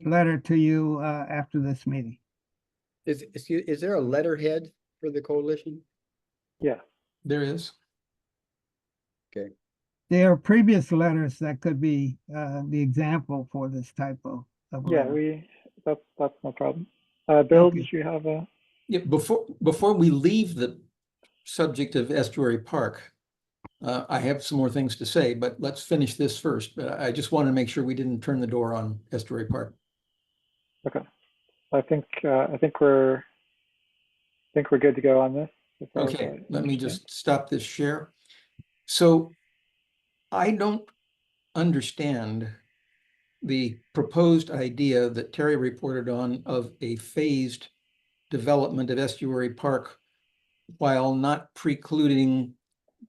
letter to you after this meeting. Is there a letterhead for the coalition? Yeah, there is. Okay. There are previous letters that could be the example for this type of yeah, letter. that's no problem. Bill, Okay. did you have a? Yeah, before we leave the subject of Estuary Park, I have some more things to say, but let's finish this first. But I just wanted to make sure we didn't turn the door on Estuary Park. Okay. I think we're good to go on this. Okay, let me just stop this share. So I don't understand the proposed idea that Terry reported on of a phased development of Estuary Park while not precluding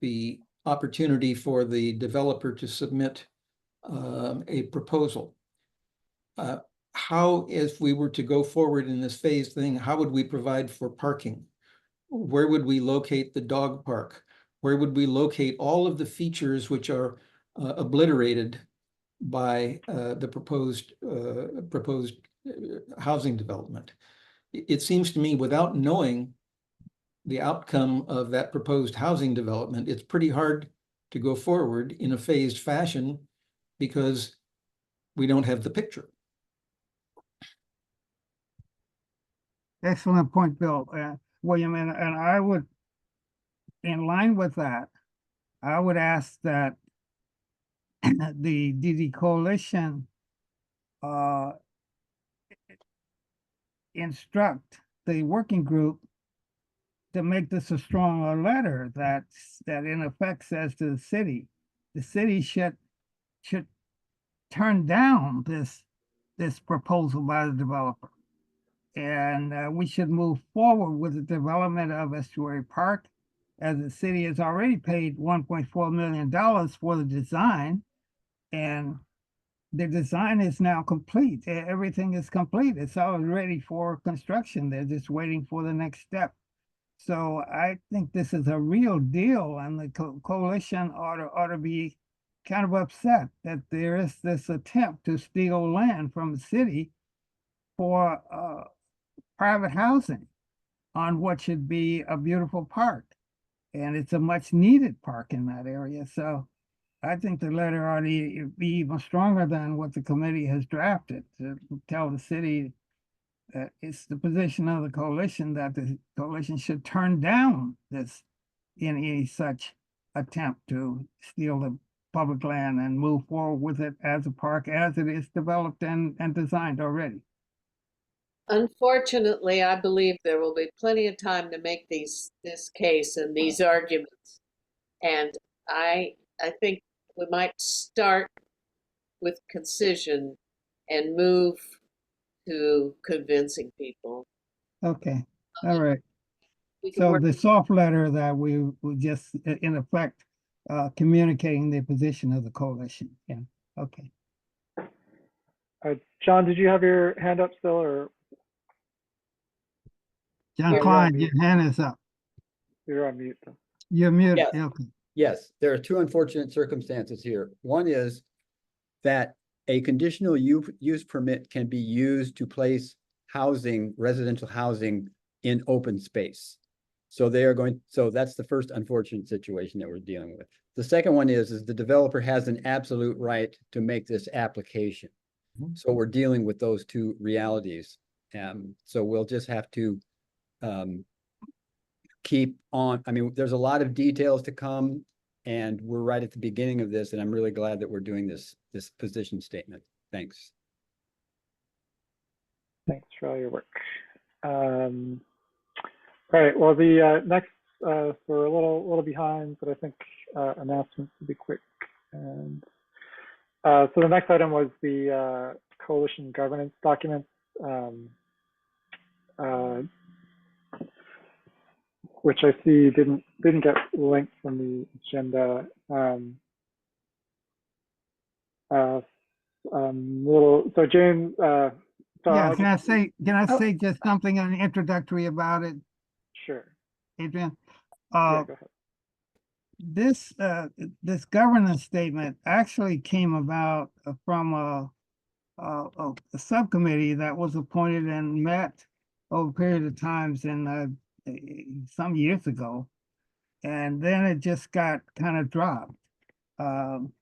the opportunity for the developer to submit a proposal. How, if we were to go forward in this phase thing, how would we provide for parking? Where would we locate the dog park? Where would we locate all of the features which are obliterated by the proposed housing development? It seems to me, without knowing the outcome of that proposed housing development, it's pretty hard to go forward in a phased fashion because we don't have the picture. Excellent point, Bill. William, and I would, in line with that, I would ask that the DD Coalition instruct the working group to make this a stronger letter that in effect says to the city should turn down this proposal by the developer. And we should move forward with the development of Estuary Park, as the city has already paid $1.4 million for the design, and the design is now complete. Everything is complete. It's all ready for construction. They're just waiting for the next step. So I think this is a real deal, and the coalition ought to be kind of upset that there is this attempt to steal land from the city for private housing on what should be a beautiful park. And it's a much needed park in that area. So I think the letter ought to be even stronger than what the committee has drafted, to tell the city that it's the position of the coalition that the coalition should turn down any such attempt to steal the public land and move forward with it as a park as it is developed and designed already. Unfortunately, I believe there will be plenty of time to make this case and these arguments. And I think we might start with concision and move to convincing people. Okay, all right. So the soft letter that we just, in effect, communicating the position of the coalition. Yeah, okay. John, did you have your hand up still, or? John Klein, your hand is up. You're on mute. You're muted. Yes. Okay. Yes, there are two unfortunate circumstances here. One is that a conditional use permit can be used to place housing, residential housing, in open space. So so that's the first unfortunate situation that we're dealing with. The second one is the developer has an absolute right to make this application. So we're dealing with those two realities. So we'll just have to keep on. I mean, there's a lot of details to come, and we're right at the beginning of this, and I'm really glad that we're doing this position statement. Thanks. Thanks for all your work. All right, well, the next, we're a little behind, but I think announcements will be quick. And so the next item was the coalition governance documents, which I see didn't get linked from the agenda. So James, yeah, can I say just something introductory about it? Sure. Adrian, yeah, go ahead. This governance statement actually came about from a subcommittee that was appointed and met over a period of times in some years ago, and then it just got kind of dropped. And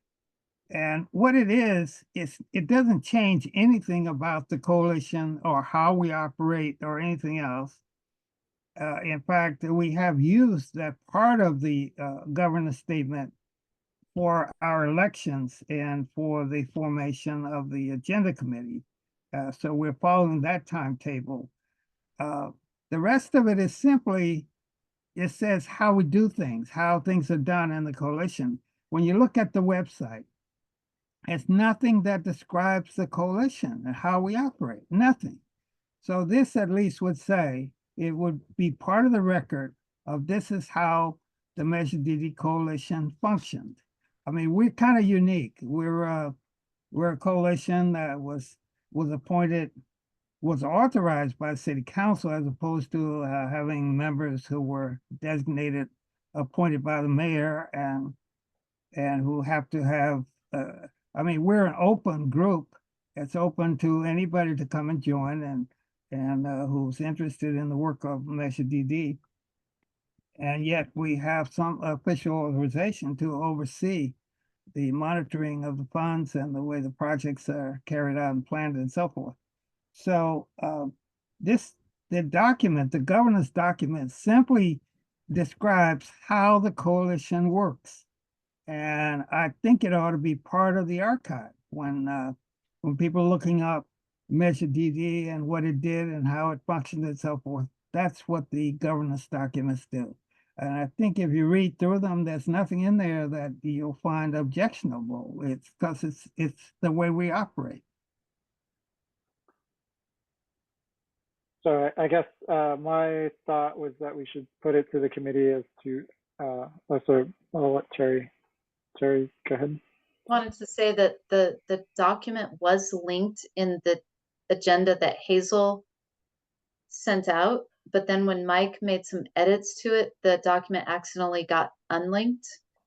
what it is it doesn't change anything about the coalition or how we operate or anything else. In fact, we have used that part of the governance statement for our elections and for the formation of the agenda committee. So we're following that timetable. The rest of it is simply, it says how we do things, how things are done in the coalition. When you look at the website, it's nothing that describes the coalition and how we operate, nothing. So this at least would say, it would be part of the record of this is how the Measure DD coalition functioned. I mean, we're kind of unique. We're a coalition that was appointed, was authorized by city council, as opposed to having members who were designated, appointed by the mayor, and who have to have, I mean, we're an open group. It's open to anybody to come and join, and who's interested in the work of Measure DD. And yet we have some official authorization to oversee the monitoring of the funds and the way the projects are carried out and planned and so forth. So the document, the governance document, simply describes how the coalition works. And I think it ought to be part of the archive when people are looking up Measure DD and what it did and how it functioned and so forth. That's what the governance documents do. And I think if you read through them, there's nothing in there that you'll find objectionable. It's because it's the way we operate. So I guess my thought was that we should put it to the committee as to, also, I'll let Terry, go ahead. Wanted to say that the document was linked in the agenda that Hazel sent out, but then when Mike made some edits to it, the document accidentally got unlinked.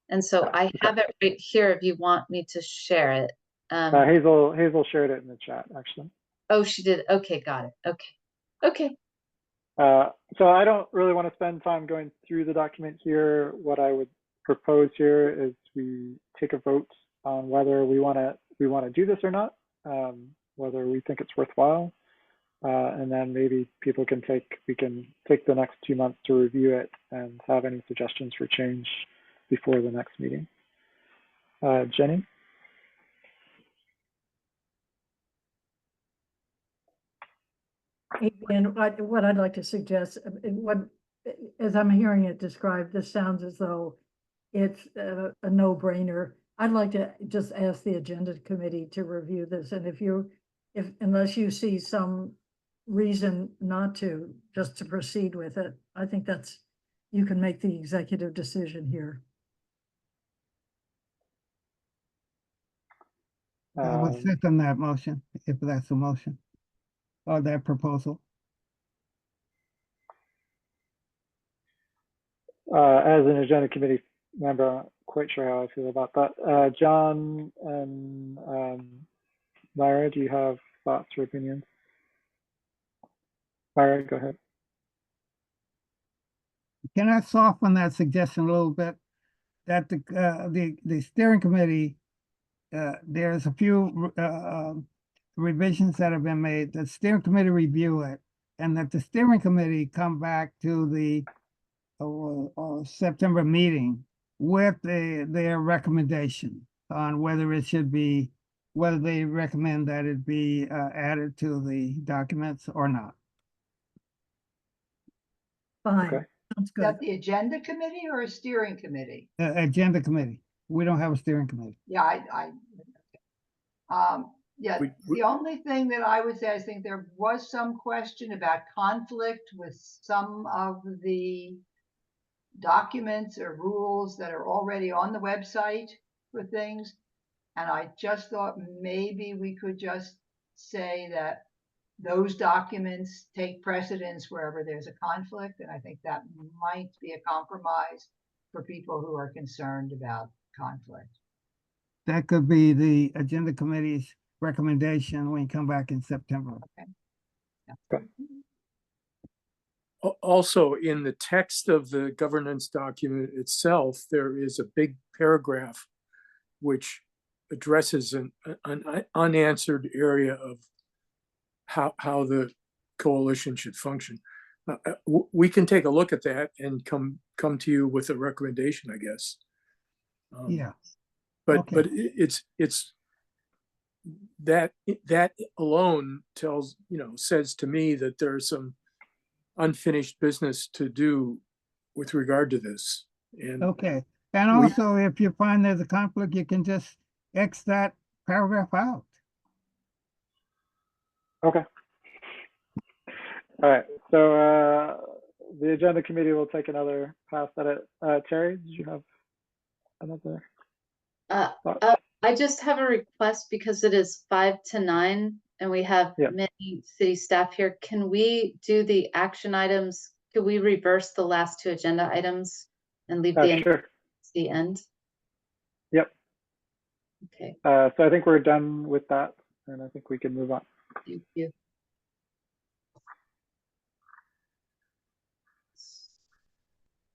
And so I have it right here if you want me to share it. Hazel shared it in the chat, actually. Oh, she did. Okay, got it. Okay. So I don't really want to spend time going through the document here. What I would propose here is we take a vote on whether we want to do this or not, whether we think it's worthwhile, and then maybe we can take the next 2 months to review it and have any suggestions for change before the next meeting. Jenny? And what I'd like to suggest, as I'm hearing it described, this sounds as though it's a no-brainer. I'd like to just ask the agenda committee to review this, and unless you see some reason not to, just to proceed with it, I think you can make the executive decision here. I would second that motion, if that's a motion, or that proposal. As an agenda committee member, I'm not quite sure how I feel about that. John and Myra, do you have thoughts or opinions? Myra, go ahead. Can I soften that suggestion a little bit? That the steering committee, there's a few revisions that have been made. The steering committee review it, and that the steering committee come back to the September meeting with their recommendation on whether it should be, whether they recommend that it be added to the documents or not. Fine. Okay. Sounds Is good. that the agenda committee or a steering committee? Agenda committee. We don't have a steering committee. Yeah, the only thing that I would say, I think there was some question about conflict with some of the documents or rules that are already on the website for things. And I just thought maybe we could just say that those documents take precedence wherever there's a conflict. And I think that might be a compromise for people who are concerned about conflict. That could be the agenda committee's recommendation when you come back in September. Okay. Also, in the text of the governance document itself, there is a big paragraph which addresses an unanswered area of how the coalition should function. We can take a look at that and come to you with a recommendation, I guess. Yeah. But Okay. it's that alone tells, says to me that there's some unfinished business to do with regard to this. And Okay. And also, if you find there's a conflict, you can just X that paragraph out. Okay. All right. So the agenda committee will take another pass at it. Terry, did you have another? I just have a request because it is 5 to 9 and we have many city staff here. Can we do the action items? Could we reverse the last 2 agenda items and leave the end? Sure. The end? Yep. Okay. So I think we're done with that, and I think we can move on. Thank you.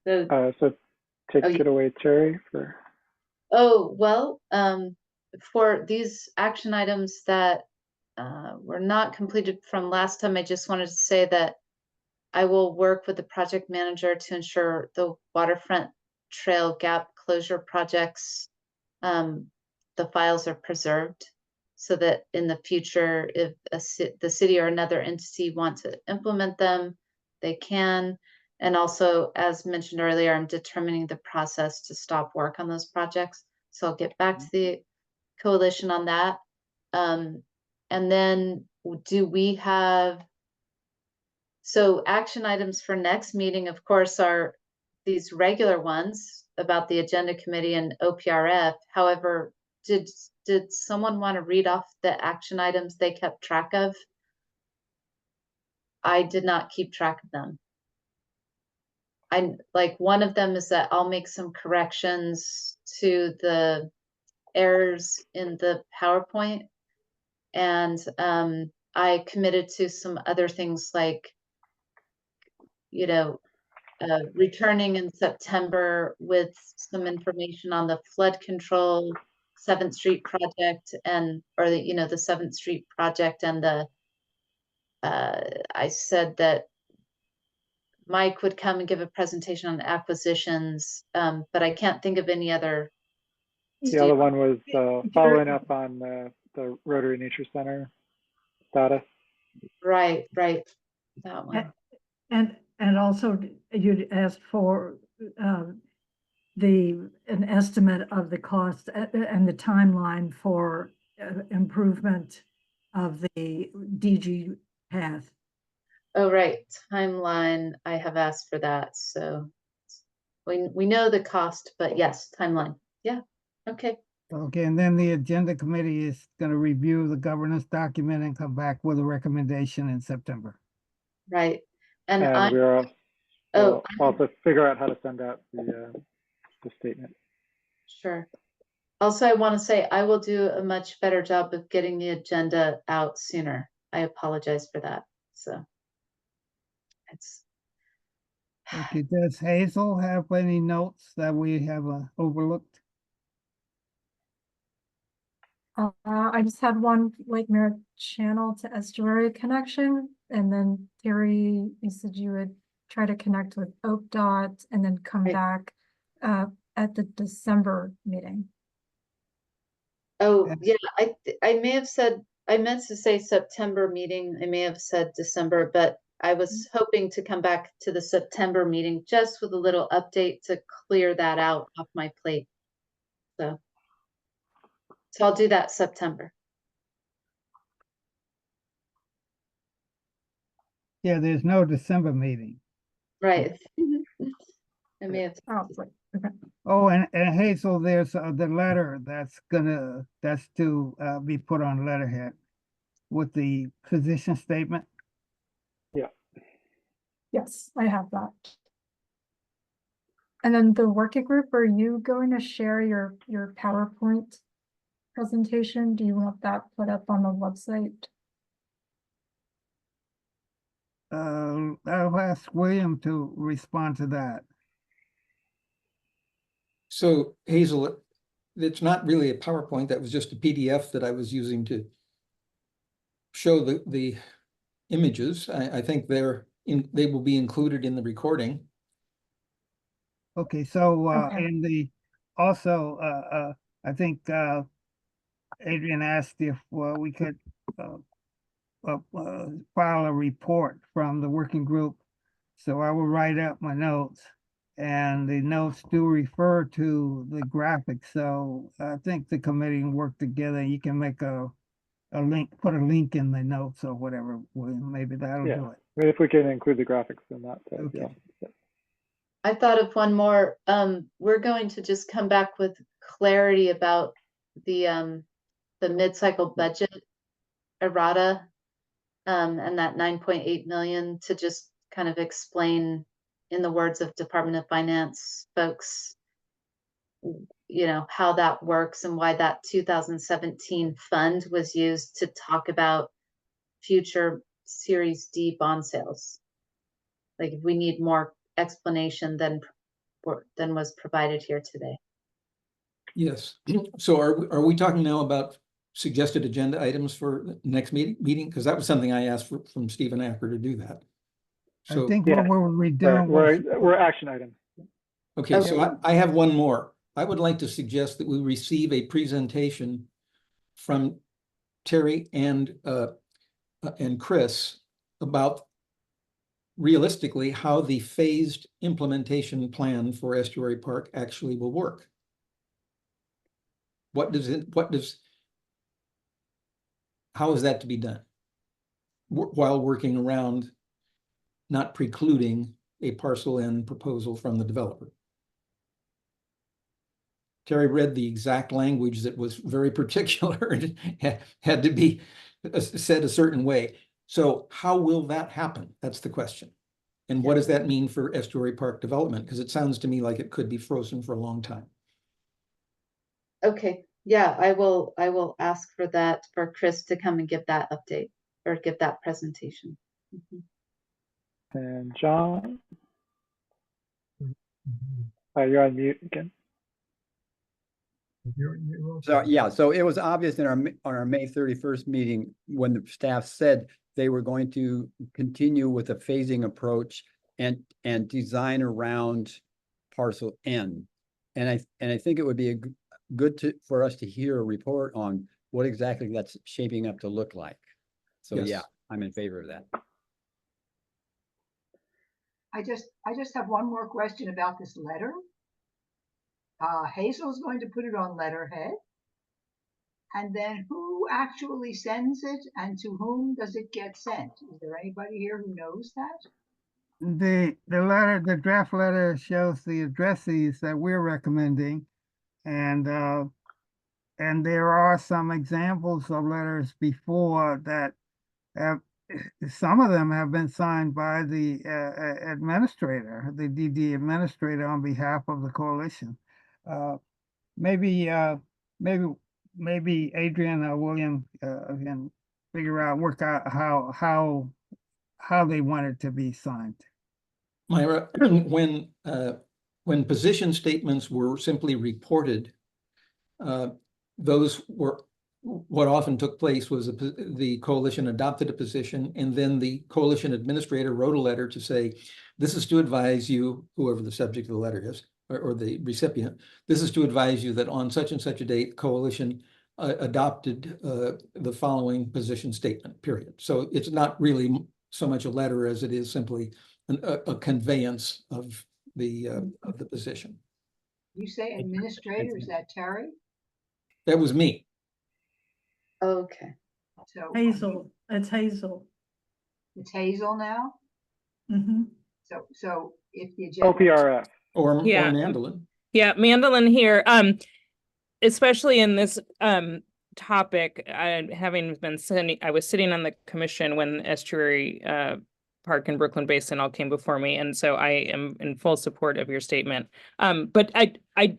So take it away, Terry. Well, for these action items that were not completed from last time, I just wanted to say that I will work with the project manager to ensure the waterfront trail gap closure projects, the files are preserved so that in the future, if the city or another entity want to implement them, they can. And also, as mentioned earlier, I'm determining the process to stop work on those projects. So I'll get back to the coalition on that. And then do we have, so action items for next meeting, of course, are these regular ones about the agenda committee and OPRF. However, did someone want to read off the action items they kept track of? I did not keep track of them. One of them is that I'll make some corrections to the errors in the PowerPoint. And I committed to some other things like, returning in September with some information on the flood control 7th Street project the 7th Street project and I said that Mike would come and give a presentation on acquisitions, but I can't think of any other. The other one was following up on the Rotary Nature Center status. Right, that one. And also you'd asked for an estimate of the cost and the timeline for improvement of the DG path. Oh, right, timeline. I have asked for that, so we know the cost, but yes, timeline. Yeah, okay. Okay, and then the agenda committee is going to review the governance document and come back with a recommendation in September. Right, and we'll also figure out how to send out the statement. Sure. Also, I want to say I will do a much better job of getting the agenda out sooner. I apologize for that. So it's okay. Does Hazel have any notes that we have overlooked? I just had one Lake Merritt channel to Estuary connection, and then Terry, you said you would try to connect with OPDOT and then come back at the December meeting. Oh yeah, I may have said, I meant to say September meeting. I may have said December, but I was hoping to come back to the September meeting just with a little update to clear that out off my plate. So I'll do that September. Yeah, there's no December meeting. Right. I may have. Oh, and Hazel, there's the letter that's to be put on letterhead with the position statement. Yeah. Yes, I have that. And then the working group, are you going to share your PowerPoint presentation? Do you want that put up on the website? I'll ask William to respond to that. So Hazel, it's not really a PowerPoint. That was just a PDF that I was using to show the images. I think they will be included in the recording. Okay, so and also I think Adrian asked if we could file a report from the working group. So I will write up my notes, and the notes do refer to the graphics. So I think the committee can work together. You can make a link, put a link in the notes or whatever. Maybe that'll Yeah, do it. maybe if we can include the graphics in that. Okay. Yeah. I thought of one more. We're going to just come back with clarity about the mid-cycle budget errata, and that 9.8 million, to just kind of explain, in the words of Department of Finance folks, you know, how that works and why that 2017 fund was used to talk about future Series D bond sales. Like, if we need more explanation than was provided here today. Yes. So are we talking now about suggested agenda items for the next meeting? Because that was something I asked from Stephen Acker to do that. So I think yeah, what we're doing we're action items. okay, so I have one more. I would like to suggest that we receive a presentation from Terry and Chris about realistically how the phased implementation plan for Estuary Park actually will work. How is that to be done while working around not precluding a parcel N proposal from the developer? Terry read the exact language that was very particular and had to be said a certain way. So how will that happen? That's the question. And what does that mean for Estuary Park development? Because it sounds to me like it could be frozen for a long time. Okay, yeah, I will ask for that, for Chris to come and give that update or give that presentation. And John, you're on mute again. So yeah, so it was obvious in on our May 31st meeting when the staff said they were going to continue with a phasing approach and design around parcel N. And I think it would be good for us to hear a report on what exactly that's shaping up to look like. So Yes. yeah, I'm in favor of that. I just have one more question about this letter. Hazel's going to put it on letterhead. And then who actually sends it and to whom does it get sent? Is there anybody here who knows that? The draft letter shows the addresses that we're recommending, and there are some examples of letters before that have, some of them have been signed by the administrator, the DD administrator, on behalf of the coalition. Maybe Adrian or William can work out how they want it to be signed. Myra, when position statements were simply reported, those were what often took place was the coalition adopted a position, and then the coalition administrator wrote a letter to say, this is to advise you, whoever the subject of the letter is, or the recipient, this is to advise you that on such and such a date, coalition adopted the following position statement, period. So it's not really so much a letter as it is simply a conveyance of the position. You say administrator, is that Terry? That was me. Okay. So Hazel, it's Hazel. it's Hazel now? Mm-hmm. So if the agenda. OPRF. Or Yeah. Mandolin. Yeah, Mandolin here. Especially in this topic, I was sitting on the commission when Estuary Park and Brooklyn Basin all came before me, and so I am in full support of your statement. But I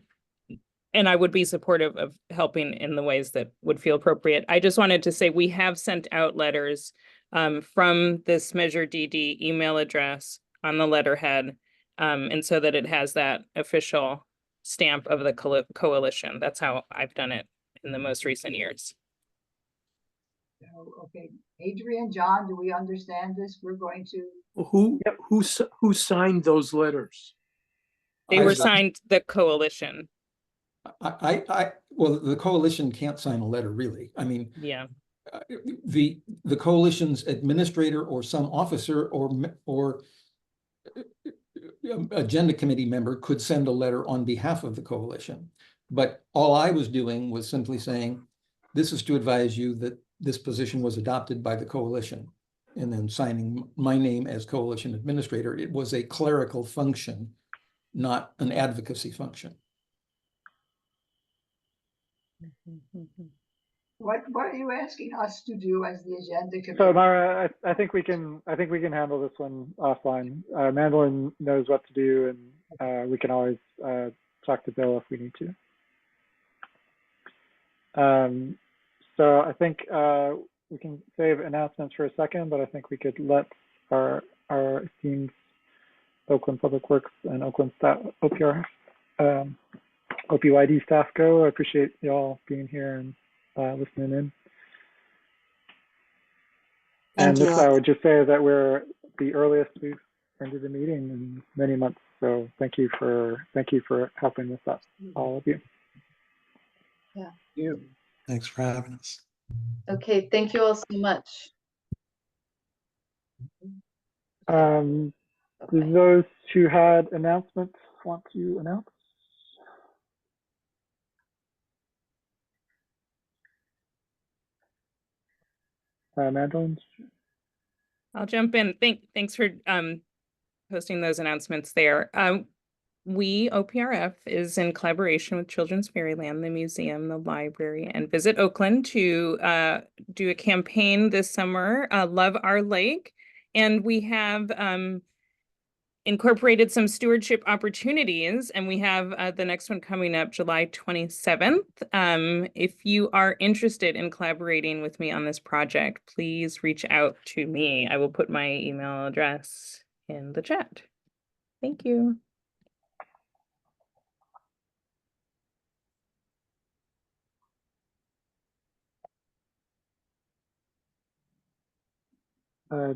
would be supportive of helping in the ways that would feel appropriate. I just wanted to say we have sent out letters from this Measure DD email address on the letterhead, and so that it has that official stamp of the coalition. That's how I've done it in the most recent years. Okay, Adrian, John, do we understand this? We're going to. Who signed those letters? They were signed the coalition. well, the coalition can't sign a letter, really. I mean, Yeah. The coalition's administrator or some officer or agenda committee member could send a letter on behalf of the coalition. But all I was doing was simply saying, this is to advise you that this position was adopted by the coalition, and then signing my name as coalition administrator. It was a clerical function, not an advocacy function. What are you asking us to do as the agenda committee? So Mara, I think we can handle this one offline. Mandolin knows what to do, and we can always talk to Bill if we need to. So I think we can save announcements for a second, but I think we could let our esteemed Oakland Public Works and Oakland staff, OPYD staff go. I appreciate y'all being here and listening in. And this, I would just say that we're the earliest we've ended the meeting in many months. So thank you for helping this up, all of you. Yeah. You. Thanks for having us. Okay, thank you all so much. Do those who had announcements want to announce? Mandolin? I'll jump in. Thanks for posting those announcements there. We, OPRF, is in collaboration with Children's Fairyland, the museum, the library, and Visit Oakland to do a campaign this summer, Love Our Lake. And we have incorporated some stewardship opportunities, and we have the next one coming up July 27th. If you are interested in collaborating with me on this project, please reach out to me. I will put my email address in the chat. Thank you.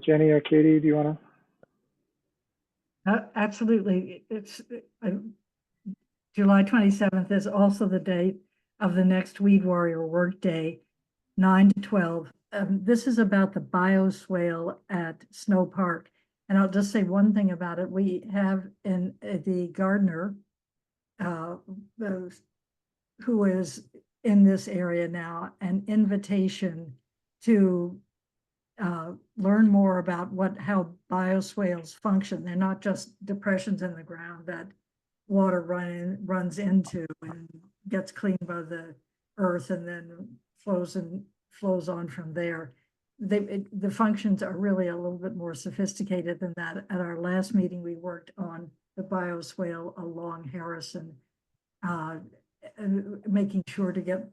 Jenny or Katie, do you want to? Absolutely. It's July 27th is also the date of the next Weed Warrior Workday, 9 to 12. This is about the bioswale at Snow Park. And I'll just say one thing about it. We have in the gardener who is in this area now, an invitation to learn more about how bioswales function. They're not just depressions in the ground that water runs into and gets cleaned by the earth and then flows on from there. The functions are really a little bit more sophisticated than that. At our last meeting, we worked on the bioswale along Harrison, making sure to get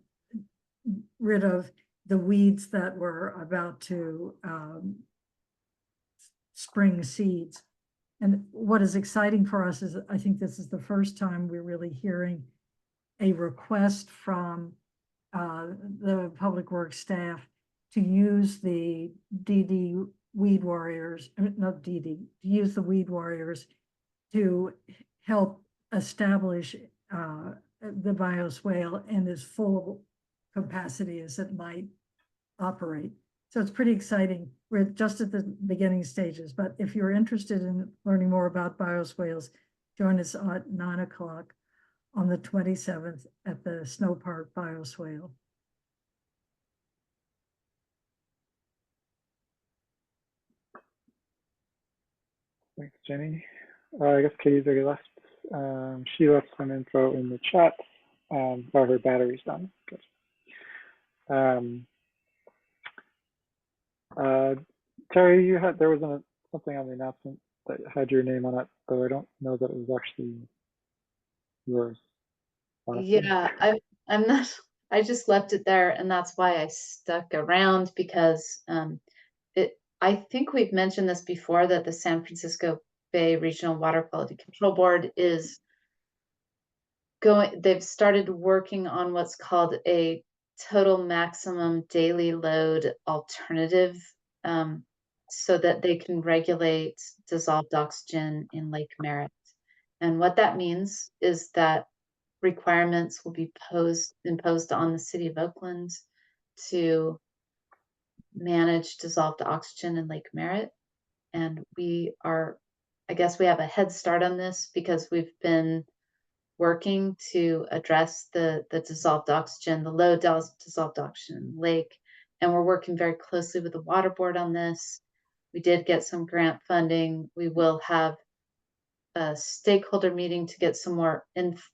rid of the weeds that were about to spring seeds. And what is exciting for us is I think this is the first time we're really hearing a request from the public works staff to use the DD Weed Warriors, not DD, to use the Weed Warriors to help establish the bioswale in as full capacity as it might operate. So it's pretty exciting. We're just at the beginning stages, but if you're interested in learning more about bioswales, join us at 9 o'clock on the 27th at the Snow Park Bioswale. Thanks, Jenny. I guess Katie's already left. She left some info in the chat about her battery's done. Good. Terry, there was something on the announcement that had your name on it, though I don't know that it was actually yours. Honestly. Yeah, I'm not. I just left it there, and that's why I stuck around, because I think we've mentioned this before, that the San Francisco Bay Regional Water Quality Control Board is they've started working on what's called a total maximum daily load alternative, so that they can regulate dissolved oxygen in Lake Merritt. And what that means is that requirements will be imposed on the city of Oakland to manage dissolved oxygen in Lake Merritt. And I guess we have a head start on this because we've been working to address the dissolved oxygen, the low dissolved oxygen in the lake. And we're working very closely with the water board on this. We did get some grant funding. We will have a stakeholder meeting to get some more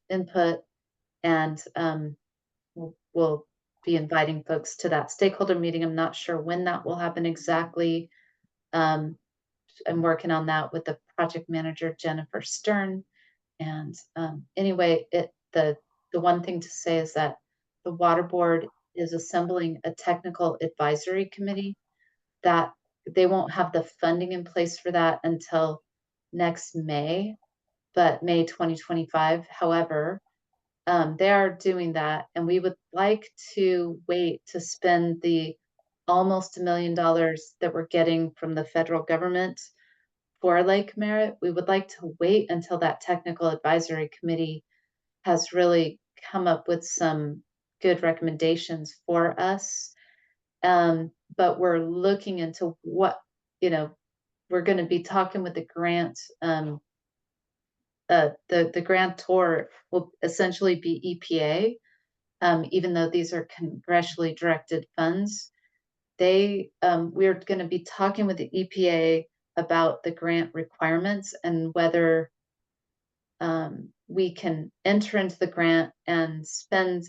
input, and we'll be inviting folks to that stakeholder meeting. I'm not sure when that will happen exactly. I'm working on that with the project manager, Jennifer Stern. And anyway, the one thing to say is that the water board is assembling a technical advisory committee that they won't have the funding in place for that until next May, but May 2025. However, they are doing that, and we would like to wait to spend the almost $1 million that we're getting from the federal government for Lake Merritt. We would like to wait until that technical advisory committee has really come up with some good recommendations for us. But we're looking into what, we're going to be talking with the grant. The grantor will essentially be EPA, even though these are congressionally directed funds. We're going to be talking with the EPA about the grant requirements and whether we can enter into the grant and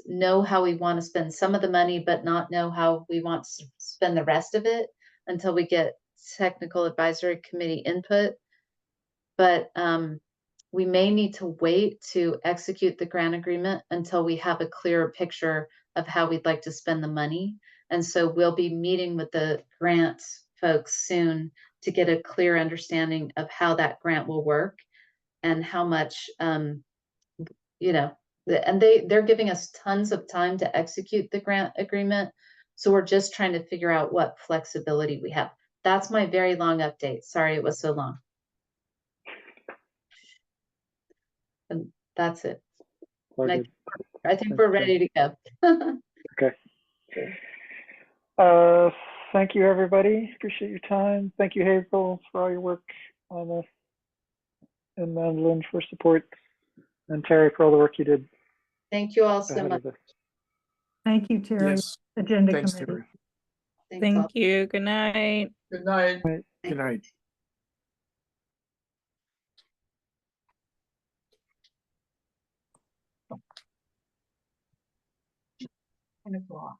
know how we want to spend some of the money, but not know how we want to spend the rest of it until we get technical advisory committee input. But we may need to wait to execute the grant agreement until we have a clearer picture of how we'd like to spend the money. And so we'll be meeting with the grant folks soon to get a clear understanding of how that grant will work and how much, and they're giving us tons of time to execute the grant agreement. So we're just trying to figure out what flexibility we have. That's my very long update. Sorry it was so long. And that's it. I think we're ready to go. Okay. Thank you, everybody. Appreciate your time. Thank you, Hazel, for all your work on this, and Lynn for support, and Terry for all the work you did. Thank you all so much. Thank you, Terry. Yes. Agenda Thanks, committee. Terry. Thank you. Good night. Good night. Good night. 10 o'clock.